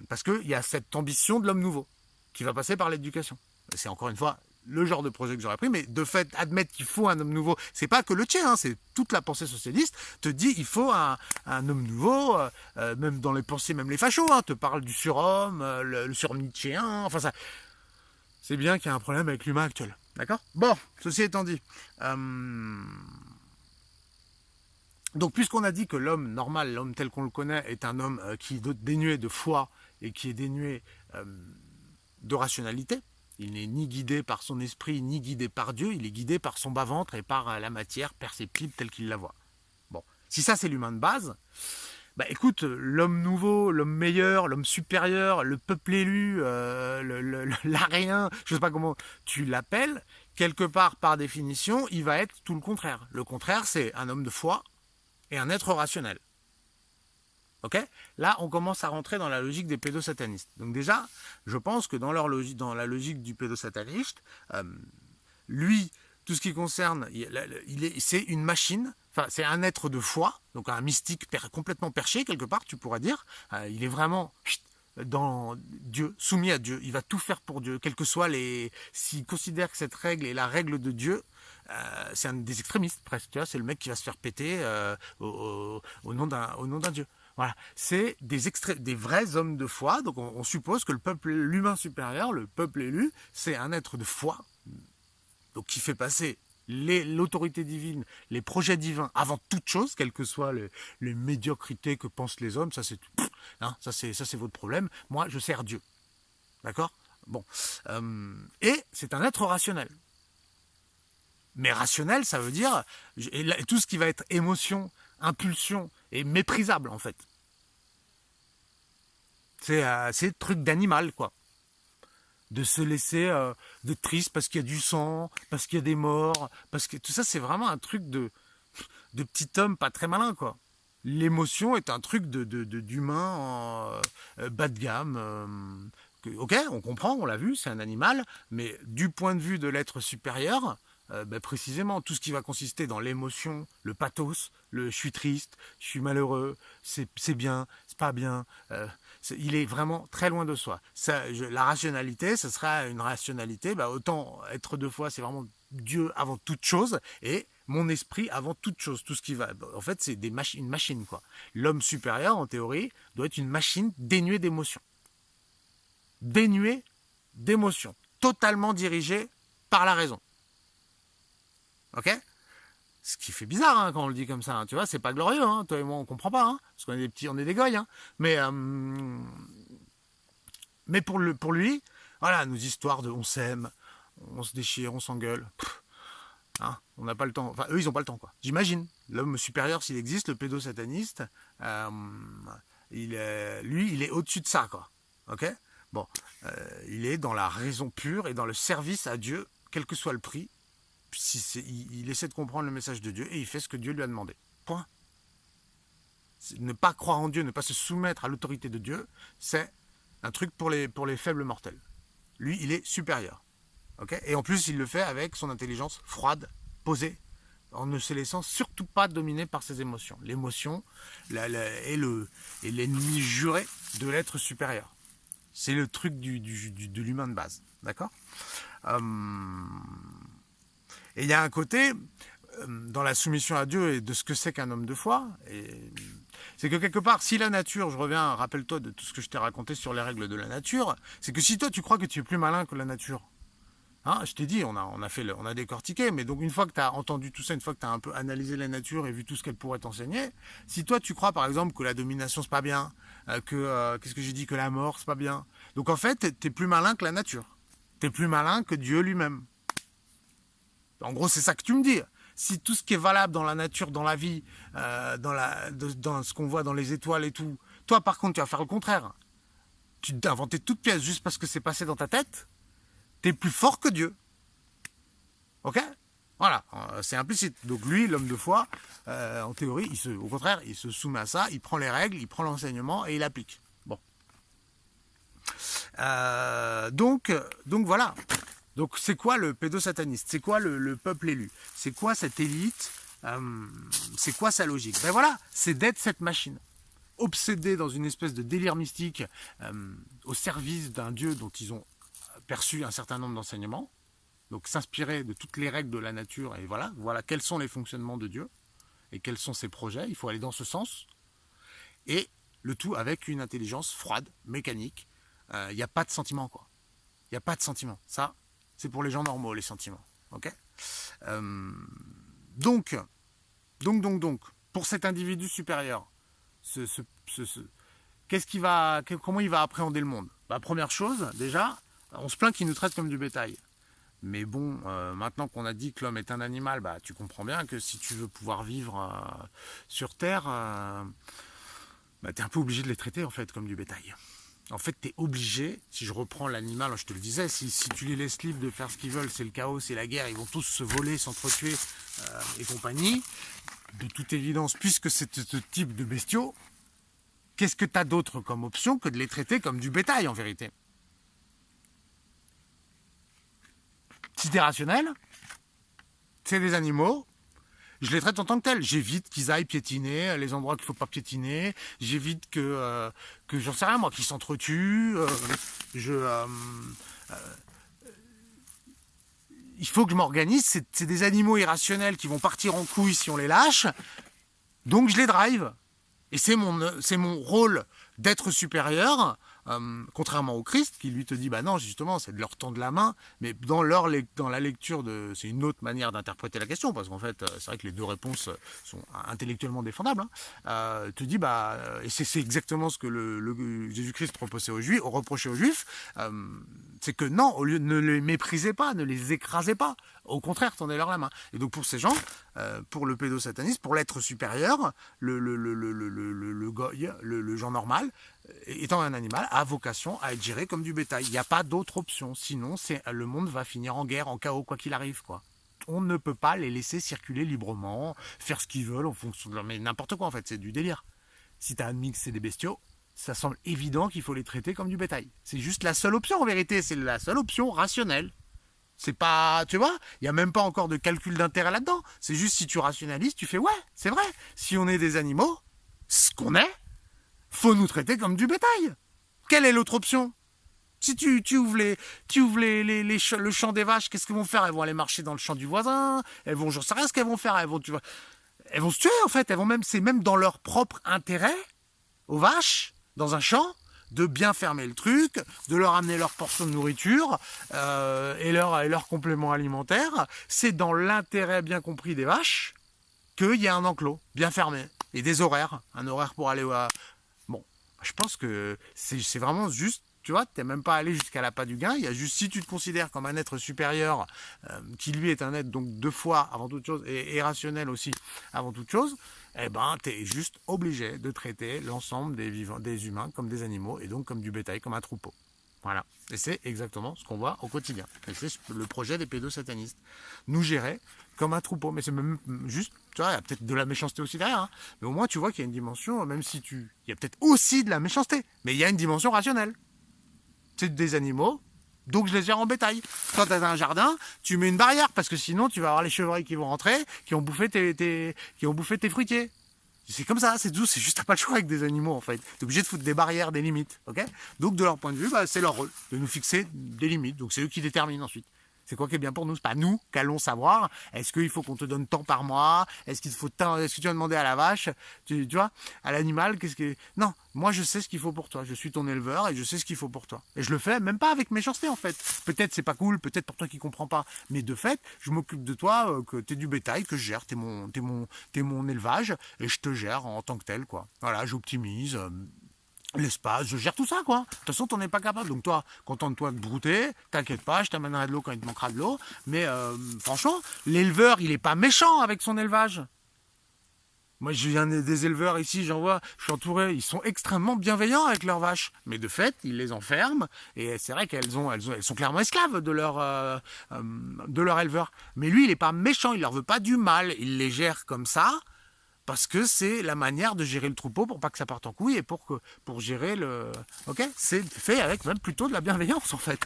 Parce qu'il y a cette ambition de l'homme nouveau qui va passer par l'éducation. C'est encore une fois le genre de projet que j'aurais pris, mais de fait, admettre qu'il faut un homme nouveau, c'est pas que le Che, hein, c'est toute la pensée socialiste, te dit il faut un homme nouveau, même dans les pensées, même les fachos, hein, te parlent du surhomme, le surnietzschéen, enfin ça, c'est bien qu'il y a un problème avec l'humain actuel, d'accord? Bon, ceci étant dit, donc puisqu'on a dit que l'homme normal, l'homme tel qu'on le connaît, est un homme qui est dénué de foi et qui est dénué de rationalité, il n'est ni guidé par son esprit, ni guidé par Dieu, il est guidé par son bas-ventre et par la matière perceptible telle qu'il la voit. Bon, si ça c'est l'humain de base, écoute, l'homme nouveau, l'homme meilleur, l'homme supérieur, le peuple élu, l'arien, je ne sais pas comment tu l'appelles, quelque part par définition, il va être tout le contraire. Le contraire, c'est un homme de foi et un être rationnel. Ok, là, on commence à rentrer dans la logique des pédosatanistes. Donc déjà, je pense que dans la logique du pédosataniste, lui, tout ce qui concerne, c'est une machine, enfin, c'est un être de foi, donc un mystique complètement perché, quelque part, tu pourrais dire. Il est vraiment dans Dieu, soumis à Dieu. Il va tout faire pour Dieu, quel que soit s'il considère que cette règle est la règle de Dieu, c'est un des extrémistes, presque. Tu vois, c'est le mec qui va se faire péter au nom d'un Dieu. Voilà, c'est des vrais hommes de foi. Donc on suppose que l'humain supérieur, le peuple élu, c'est un être de foi, donc qui fait passer l'autorité divine, les projets divins avant toute chose, quelles que soient les médiocrités que pensent les hommes. Ça c'est hein, ça c'est votre problème. Moi je sers Dieu, d'accord? Bon, et c'est un être rationnel. Mais rationnel, ça veut dire tout ce qui va être émotion, impulsion est méprisable en fait. C'est le truc d'animal, quoi. De se laisser de triste parce qu'il y a du sang, parce qu'il y a des morts, parce que tout ça, c'est vraiment un truc de petit homme pas très malin, quoi. L'émotion est un truc d'humain bas de gamme. Ok, on comprend, on l'a vu, c'est un animal, mais du point de vue de l'être supérieur, précisément tout ce qui va consister dans l'émotion, le pathos, le je suis triste, je suis malheureux, c'est bien, c'est pas bien, il est vraiment très loin de soi. La rationalité, ce sera une rationalité, autant être deux fois, c'est vraiment Dieu avant toute chose, et mon esprit avant toute chose, tout ce qui va. En fait, c'est une machine, quoi. L'homme supérieur, en théorie, doit être une machine dénuée d'émotions. Dénuée d'émotions. Totalement dirigée par la raison. Ok ? Ce qui fait bizarre hein, quand on le dit comme ça. Hein. Tu vois, c'est pas glorieux. Hein. Toi et moi, on comprend pas. Hein, parce qu'on est des petits, on est des goyes. Hein. Mais pour lui, voilà, nos histoires de on s'aime, on se déchire, on s'engueule. Hein, on n'a pas le temps. Enfin, eux, ils n'ont pas le temps, quoi. J'imagine. L'homme supérieur, s'il existe, le pédosataniste, lui, il est au-dessus de ça, quoi. Ok ? Bon, il est dans la raison pure et dans le service à Dieu, quel que soit le prix. Il essaie de comprendre le message de Dieu et il fait ce que Dieu lui a demandé. Point. Ne pas croire en Dieu, ne pas se soumettre à l'autorité de Dieu, c'est un truc pour les faibles mortels. Lui, il est supérieur. Okay, et en plus, il le fait avec son intelligence froide, posée, en ne se laissant surtout pas dominer par ses émotions. L'émotion est l'ennemi juré de l'être supérieur. C'est le truc de l'humain de base. D'accord ? Et il y a un côté, dans la soumission à Dieu et de ce que c'est qu'un homme de foi, c'est que quelque part, si la nature, je reviens, rappelle-toi de tout ce que je t'ai raconté sur les règles de la nature, c'est que si toi tu crois que tu es plus malin que la nature, hein, je t'ai dit, on a décortiqué, mais donc une fois que tu as entendu tout ça, une fois que tu as un peu analysé la nature et vu tout ce qu'elle pourrait t'enseigner, si toi tu crois par exemple que la domination c'est pas bien, qu'est-ce que j'ai dit, que la mort c'est pas bien, donc en fait t'es plus malin que la nature, t'es plus malin que Dieu lui-même. En gros c'est ça que tu me dis. Si tout ce qui est valable dans la nature, dans la vie, dans ce qu'on voit dans les étoiles et tout, toi par contre tu vas faire le contraire. Tu t'es inventé toute pièce juste parce que c'est passé dans ta tête. T'es plus fort que Dieu. Ok ? Voilà, c'est implicite. Donc lui, l'homme de foi, en théorie, au contraire, il se soumet à ça, il prend les règles, il prend l'enseignement et il applique. Bon. Donc voilà. Donc c'est quoi le pédosataniste ? C'est quoi le peuple élu ? C'est quoi cette élite ? C'est quoi sa logique ? Ben voilà, c'est d'être cette machine. Obsédé dans une espèce de délire mystique au service d'un Dieu dont ils ont perçu un certain nombre d'enseignements, donc s'inspirer de toutes les règles de la nature, et voilà quels sont les fonctionnements de Dieu, et quels sont ses projets, il faut aller dans ce sens, et le tout avec une intelligence froide, mécanique, il n'y a pas de sentiment, quoi. Il n'y a pas de sentiment. Ça, c'est pour les gens normaux, les sentiments. Ok ? Donc, pour cet individu supérieur, comment il va appréhender le monde ? Première chose, déjà, on se plaint qu'il nous traite comme du bétail. Mais bon, maintenant qu'on a dit que l'homme est un animal, tu comprends bien que si tu veux pouvoir vivre sur Terre, t'es un peu obligé de les traiter en fait comme du bétail. En fait, t'es obligé, si je reprends l'animal, je te le disais, si tu les laisses libres de faire ce qu'ils veulent, c'est le chaos, c'est la guerre, ils vont tous se voler, s'entretuer et compagnie. De toute évidence, puisque c'est ce type de bestiaux, qu'est-ce que t'as d'autre comme option que de les traiter comme du bétail en vérité ? Si t'es rationnel, c'est des animaux, je les traite en tant que tels. J'évite qu'ils aillent piétiner les endroits qu'il ne faut pas piétiner. J'évite que j'en sais rien moi, qu'ils s'entretuent. Il faut que je m'organise. C'est des animaux irrationnels qui vont partir en couille si on les lâche. Donc je les drive. Et c'est mon rôle d'être supérieur. Contrairement au Christ qui lui te dit non justement c'est de leur tendre la main, mais dans la lecture c'est une autre manière d'interpréter la question, parce qu'en fait c'est vrai que les deux réponses sont intellectuellement défendables, te dit et c'est exactement ce que le Jésus-Christ reprochait aux Juifs, c'est que non, au lieu de ne les mépriser pas, ne les écraser pas, au contraire tendez-leur la main. Et donc pour ces gens, pour le pédosatanisme, pour l'être supérieur, le goy, le genre normal, étant un animal, a vocation à être géré comme du bétail. Il n'y a pas d'autre option. Sinon, le monde va finir en guerre, en chaos, quoi qu'il arrive, quoi. On ne peut pas les laisser circuler librement, faire ce qu'ils veulent en fonction de leur... Mais n'importe quoi, en fait, c'est du délire. Si tu as admis que c'est des bestiaux, ça semble évident qu'il faut les traiter comme du bétail. C'est juste la seule option, en vérité. C'est la seule option rationnelle. C'est pas, tu vois, il n'y a même pas encore de calcul d'intérêt là-dedans. C'est juste si tu rationalises, tu fais ouais, c'est vrai. Si on est des animaux, ce qu'on est, faut nous traiter comme du bétail. Quelle est l'autre option? Si tu ouvres, le champ des vaches, qu'est-ce qu'elles vont faire? Elles vont aller marcher dans le champ du voisin. Elles vont, j'en sais rien ce qu'elles vont faire. Elles vont se tuer en fait. C'est même dans leur propre intérêt aux vaches, dans un champ, de bien fermer le truc, de leur amener leur portion de nourriture et leur complément alimentaire. C'est dans l'intérêt bien compris des vaches qu'il y a un enclos bien fermé et des horaires. Un horaire pour aller à... Bon, je pense que c'est vraiment juste, tu vois, t'es même pas allé jusqu'à l'appât du gain. Il y a juste, si tu te considères comme un être supérieur, qui lui est un être donc de foi avant toute chose et rationnel aussi avant toute chose, eh ben, t'es juste obligé de traiter l'ensemble des humains comme des animaux et donc comme du bétail, comme un troupeau. Voilà. Et c'est exactement ce qu'on voit au quotidien. Et c'est le projet des pédosatanistes. Nous gérer comme un troupeau. Mais c'est même juste, tu vois, il y a peut-être de la méchanceté aussi derrière. Hein. Mais au moins, tu vois qu'il y a une dimension, même si il y a peut-être aussi de la méchanceté. Mais il y a une dimension rationnelle. C'est des animaux, donc je les gère en bétail. Quand tu as un jardin, tu mets une barrière, parce que sinon tu vas avoir les chevreuils qui vont rentrer, qui ont bouffé tes fruitiers. C'est comme ça, c'est tout, c'est juste t'as pas le choix avec des animaux en fait. T'es obligé de foutre des barrières, des limites, ok? Donc de leur point de vue, c'est leur rôle de nous fixer des limites. Donc c'est eux qui déterminent ensuite. C'est quoi qui est bien pour nous? C'est pas nous qu'allons savoir. Est-ce qu'il faut qu'on te donne tant par mois? Est-ce qu'il faut tant? Est-ce que tu vas demander à la vache? Tu vois, à l'animal, Non, moi je sais ce qu'il faut pour toi. Je suis ton éleveur et je sais ce qu'il faut pour toi. Et je le fais même pas avec méchanceté en fait. Peut-être c'est pas cool, peut-être pour toi qui comprends pas. Mais de fait, je m'occupe de toi, que t'es du bétail, que je gère. T'es mon élevage et je te gère en tant que tel quoi. Voilà, j'optimise. L'espace, je gère tout ça quoi. De toute façon, t'en es pas capable. Donc toi, contente-toi de brouter, t'inquiète pas, je t'amènerai de l'eau quand il te manquera de l'eau. Mais franchement, l'éleveur, il est pas méchant avec son élevage. Moi, je viens des éleveurs ici, j'en vois, je suis entouré, ils sont extrêmement bienveillants avec leurs vaches. Mais de fait, ils les enferment, et c'est vrai qu'elles sont clairement esclaves de leur éleveur. Mais lui, il est pas méchant, il leur veut pas du mal, il les gère comme ça, parce que c'est la manière de gérer le troupeau pour pas que ça parte en couille et pour gérer le... Ok, c'est fait avec même plutôt de la bienveillance en fait.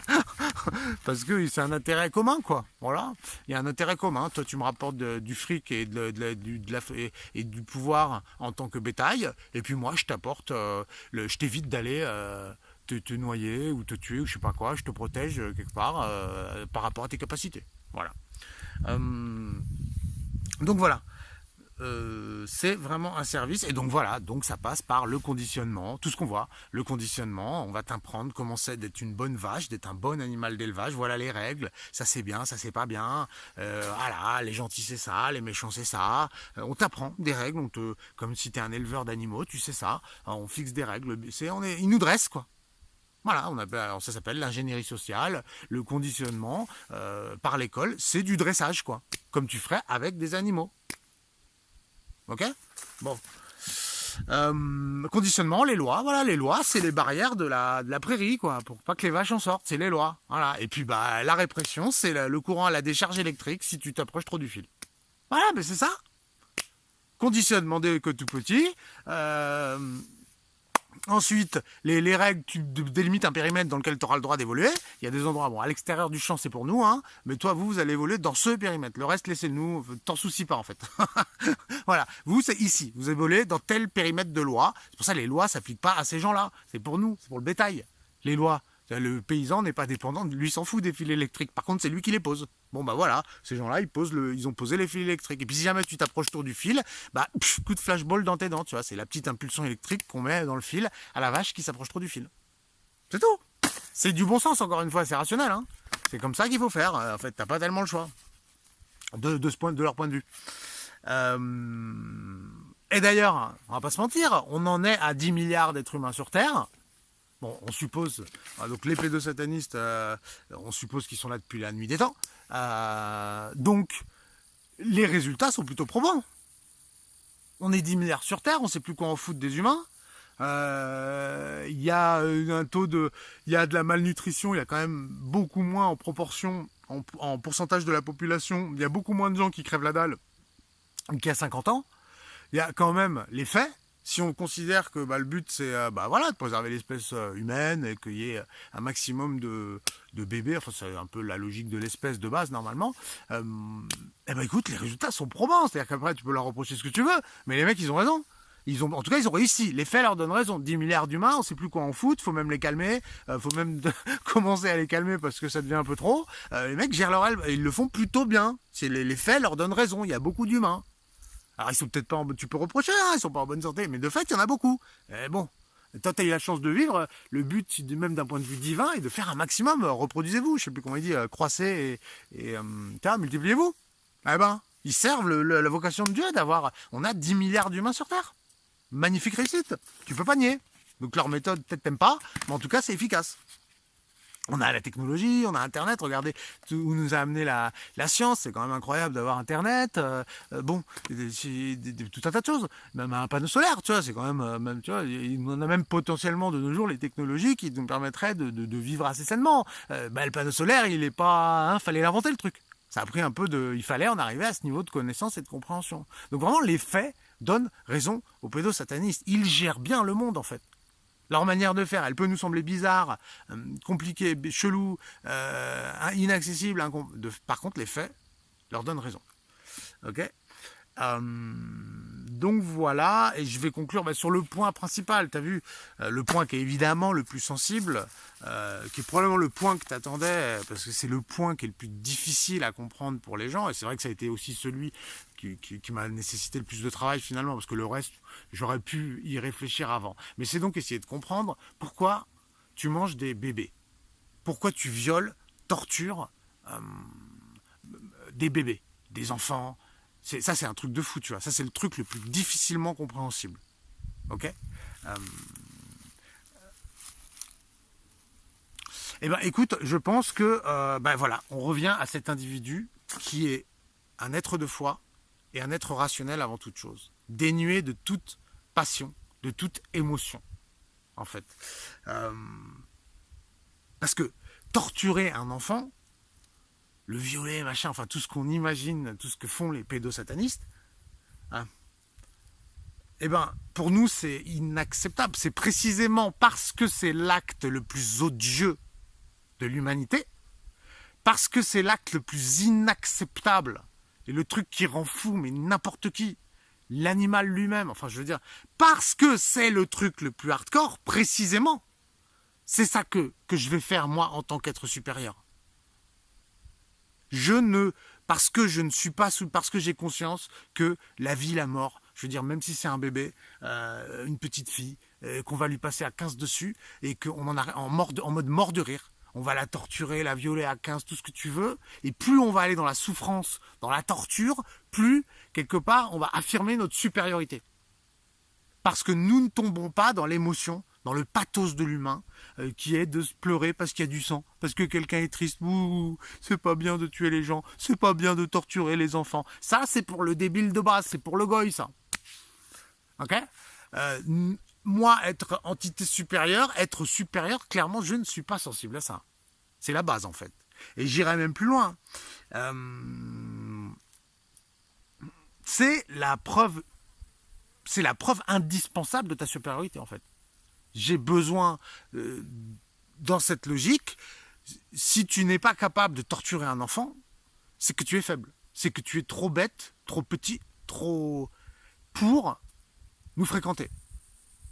Parce que c'est un intérêt commun quoi. Voilà, il y a un intérêt commun. Toi tu me rapportes du fric et du pouvoir en tant que bétail. Et puis moi je t'apporte, je t'évite d'aller... te noyer ou te tuer ou je sais pas quoi. Je te protège quelque part par rapport à tes capacités. Voilà. Donc voilà. C'est vraiment un service et donc voilà, donc ça passe par le conditionnement, tout ce qu'on voit, le conditionnement, on va t'apprendre comment c'est d'être une bonne vache, d'être un bon animal d'élevage, voilà les règles, ça c'est bien, ça c'est pas bien, voilà, les gentils c'est ça, les méchants c'est ça, on t'apprend des règles, comme si t'es un éleveur d'animaux, tu sais ça, on fixe des règles, ils nous dressent quoi. Voilà, ça s'appelle l'ingénierie sociale, le conditionnement par l'école, c'est du dressage quoi, comme tu ferais avec des animaux. Ok. Bon. Conditionnement, les lois. Voilà, les lois, c'est les barrières de la prairie, quoi, pour pas que les vaches en sortent. C'est les lois. Voilà. Et puis, la répression, c'est le courant à la décharge électrique si tu t'approches trop du fil. Voilà, mais c'est ça. Conditionnement dès que tout petit. Ensuite, les règles, tu délimites un périmètre dans lequel tu auras le droit d'évoluer. Il y a des endroits, bon, à l'extérieur du champ, c'est pour nous, hein, mais toi, vous allez évoluer dans ce périmètre. Le reste, laissez-le-nous, t'en soucie pas, en fait. Voilà, vous, c'est ici. Vous évoluez dans tel périmètre de loi. C'est pour ça que les lois s'appliquent pas à ces gens-là. C'est pour nous, c'est pour le bétail. Les lois. Le paysan n'est pas dépendant, lui s'en fout des fils électriques. Par contre, c'est lui qui les pose. Bon, voilà, ces gens-là, ils ont posé les fils électriques. Et puis, si jamais tu t'approches autour du fil, coup de flashball dans tes dents, tu vois. C'est la petite impulsion électrique qu'on met dans le fil à la vache qui s'approche trop du fil. C'est tout. C'est du bon sens, encore une fois, c'est rationnel, hein. C'est comme ça qu'il faut faire. En fait, t'as pas tellement le choix. De leur point de vue. Et d'ailleurs, on va pas se mentir, on en est à 10 milliards d'êtres humains sur Terre. Bon, on suppose, donc les pédosatanistes, on suppose qu'ils sont là depuis la nuit des temps. Donc, les résultats sont plutôt probants. On est 10 milliards sur Terre, on sait plus quoi en foutre des humains. Il y a il y a de la malnutrition, il y a quand même beaucoup moins en proportion, en pourcentage de la population, il y a beaucoup moins de gens qui crèvent la dalle qu'il y a 50 ans. Il y a quand même les faits. Si on considère que le but c'est voilà, de préserver l'espèce humaine et qu'il y ait un maximum de bébés, enfin c'est un peu la logique de l'espèce de base normalement, écoute, les résultats sont probants. C'est-à-dire qu'après tu peux leur reprocher ce que tu veux, mais les mecs ils ont raison. En tout cas, ils ont réussi. Les faits leur donnent raison. 10 milliards d'humains, on sait plus quoi en foutre, faut même les calmer, faut même commencer à les calmer parce que ça devient un peu trop. Les mecs gèrent leur ils le font plutôt bien. Les faits leur donnent raison. Il y a beaucoup d'humains. Alors ils sont peut-être pas tu peux reprocher, hein, ils sont pas en bonne santé, mais de fait, il y en a beaucoup. Et bon, toi t'as eu la chance de vivre, le but, même d'un point de vue divin, est de faire un maximum, reproduisez-vous, je sais plus comment il dit, croissez et multipliez-vous. Eh ben, ils servent la vocation de Dieu on a 10 milliards d'humains sur Terre. Magnifique réussite, tu peux pas nier. Donc leur méthode, peut-être t'aimes pas, mais en tout cas c'est efficace. On a la technologie, on a Internet, regardez où nous a amené la science, c'est quand même incroyable d'avoir Internet, tout un tas de choses, même un panneau solaire, tu vois, c'est quand même, tu vois, on a même potentiellement de nos jours les technologies qui nous permettraient de vivre assez sainement. Le panneau solaire, il est pas, fallait l'inventer le truc. Ça a pris un peu il fallait en arriver à ce niveau de connaissance et de compréhension. Donc vraiment, les faits donnent raison aux pédosatanistes. Ils gèrent bien le monde en fait. Leur manière de faire, elle peut nous sembler bizarre, compliquée, chelou, inaccessible. Par contre, les faits leur donnent raison. Ok. Donc voilà, et je vais conclure sur le point principal. Tu as vu, le point qui est évidemment le plus sensible, qui est probablement le point que tu attendais, parce que c'est le point qui est le plus difficile à comprendre pour les gens, et c'est vrai que ça a été aussi celui qui m'a nécessité le plus de travail finalement, parce que le reste, j'aurais pu y réfléchir avant. Mais c'est donc essayer de comprendre pourquoi tu manges des bébés. Pourquoi tu violes, tortures des bébés, des enfants. Ça, c'est un truc de fou, tu vois. Ça, c'est le truc le plus difficilement compréhensible. Ok. Écoute, je pense que, voilà, on revient à cet individu qui est un être de foi et un être rationnel avant toute chose, dénué de toute passion, de toute émotion, en fait. Parce que torturer un enfant, le violer, machin, enfin tout ce qu'on imagine, tout ce que font les pédosatanistes, pour nous c'est inacceptable. C'est précisément parce que c'est l'acte le plus odieux de l'humanité, parce que c'est l'acte le plus inacceptable, et le truc qui rend fou, mais n'importe qui, l'animal lui-même, enfin je veux dire, parce que c'est le truc le plus hardcore, précisément, c'est ça que je vais faire moi en tant qu'être supérieur. Parce que je ne suis pas parce que j'ai conscience que la vie, la mort, je veux dire, même si c'est un bébé, une petite fille, qu'on va lui passer à 15 dessus, et qu'on en mode mort de rire, on va la torturer, la violer à 15, tout ce que tu veux, et plus on va aller dans la souffrance, dans la torture, plus, quelque part, on va affirmer notre supériorité. Parce que nous ne tombons pas dans l'émotion, dans le pathos de l'humain, qui est de se pleurer parce qu'il y a du sang, parce que quelqu'un est triste. Ouh, c'est pas bien de tuer les gens, c'est pas bien de torturer les enfants. Ça, c'est pour le débile de base, c'est pour le goy, ça. Ok. Moi, être entité supérieure, être supérieur, clairement, je ne suis pas sensible à ça. C'est la base, en fait. Et j'irai même plus loin. C'est la preuve indispensable de ta supériorité, en fait. J'ai besoin, dans cette logique, si tu n'es pas capable de torturer un enfant, c'est que tu es faible. C'est que tu es trop bête, trop petit, trop pour nous fréquenter.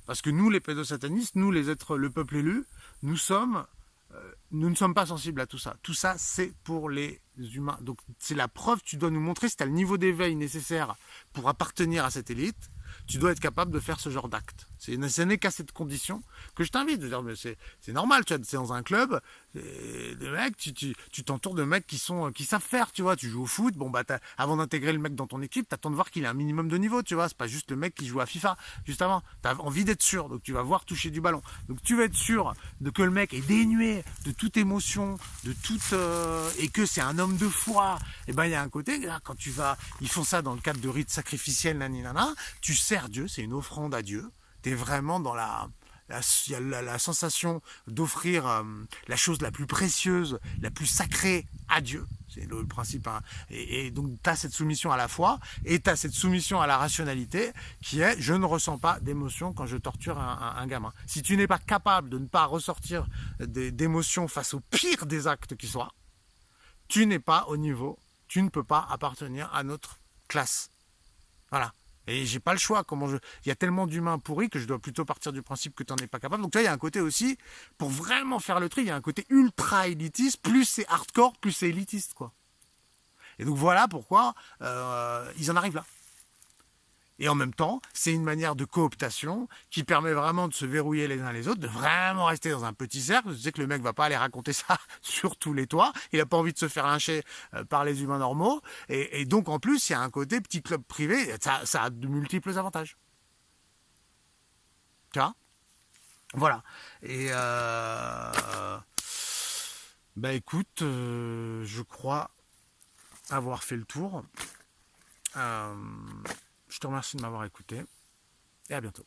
Parce que nous, les pédosatanistes, nous, les êtres, le peuple élu, nous ne sommes pas sensibles à tout ça. Tout ça, c'est pour les humains. Donc, c'est la preuve, tu dois nous montrer si tu as le niveau d'éveil nécessaire pour appartenir à cette élite. Tu dois être capable de faire ce genre d'acte. Ce n'est qu'à cette condition que je t'invite. Je veux dire, mais c'est normal, tu vois, c'est dans un club, des mecs, tu t'entoures de mecs qui savent faire, tu vois. Tu joues au foot, avant d'intégrer le mec dans ton équipe, t'attends de voir qu'il a un minimum de niveau, tu vois. C'est pas juste le mec qui joue à FIFA juste avant. T'as envie d'être sûr, donc tu vas voir toucher du ballon. Donc tu vas être sûr que le mec est dénué de toute émotion, et que c'est un homme de foi. Et il y a un côté, là, quand ils font ça dans le cadre de rites sacrificiels, naninana, tu sers Dieu, c'est une offrande à Dieu. Tu es vraiment dans il y a la sensation d'offrir la chose la plus précieuse, la plus sacrée à Dieu. C'est le principe. Hein. Et donc, tu as cette soumission à la foi et tu as cette soumission à la rationalité qui est je ne ressens pas d'émotion quand je torture un gamin. Si tu n'es pas capable de ne pas ressortir d'émotion face au pire des actes qui soient, tu n'es pas au niveau, tu ne peux pas appartenir à notre classe. Voilà. Et j'ai pas le choix. Il y a tellement d'humains pourris que je dois plutôt partir du principe que tu n'en es pas capable. Donc tu vois, il y a un côté aussi, pour vraiment faire le tri, il y a un côté ultra élitiste. Plus c'est hardcore, plus c'est élitiste, quoi. Et donc voilà pourquoi ils en arrivent là. Et en même temps, c'est une manière de cooptation qui permet vraiment de se verrouiller les uns les autres, de vraiment rester dans un petit cercle. Tu sais que le mec va pas aller raconter ça sur tous les toits. Il a pas envie de se faire lyncher par les humains normaux. Et donc, en plus, il y a un côté petit club privé. Ça a de multiples avantages. Tu vois ? Voilà. Et bah écoute, je crois avoir fait le tour. Je te remercie de m'avoir écouté et à bientôt.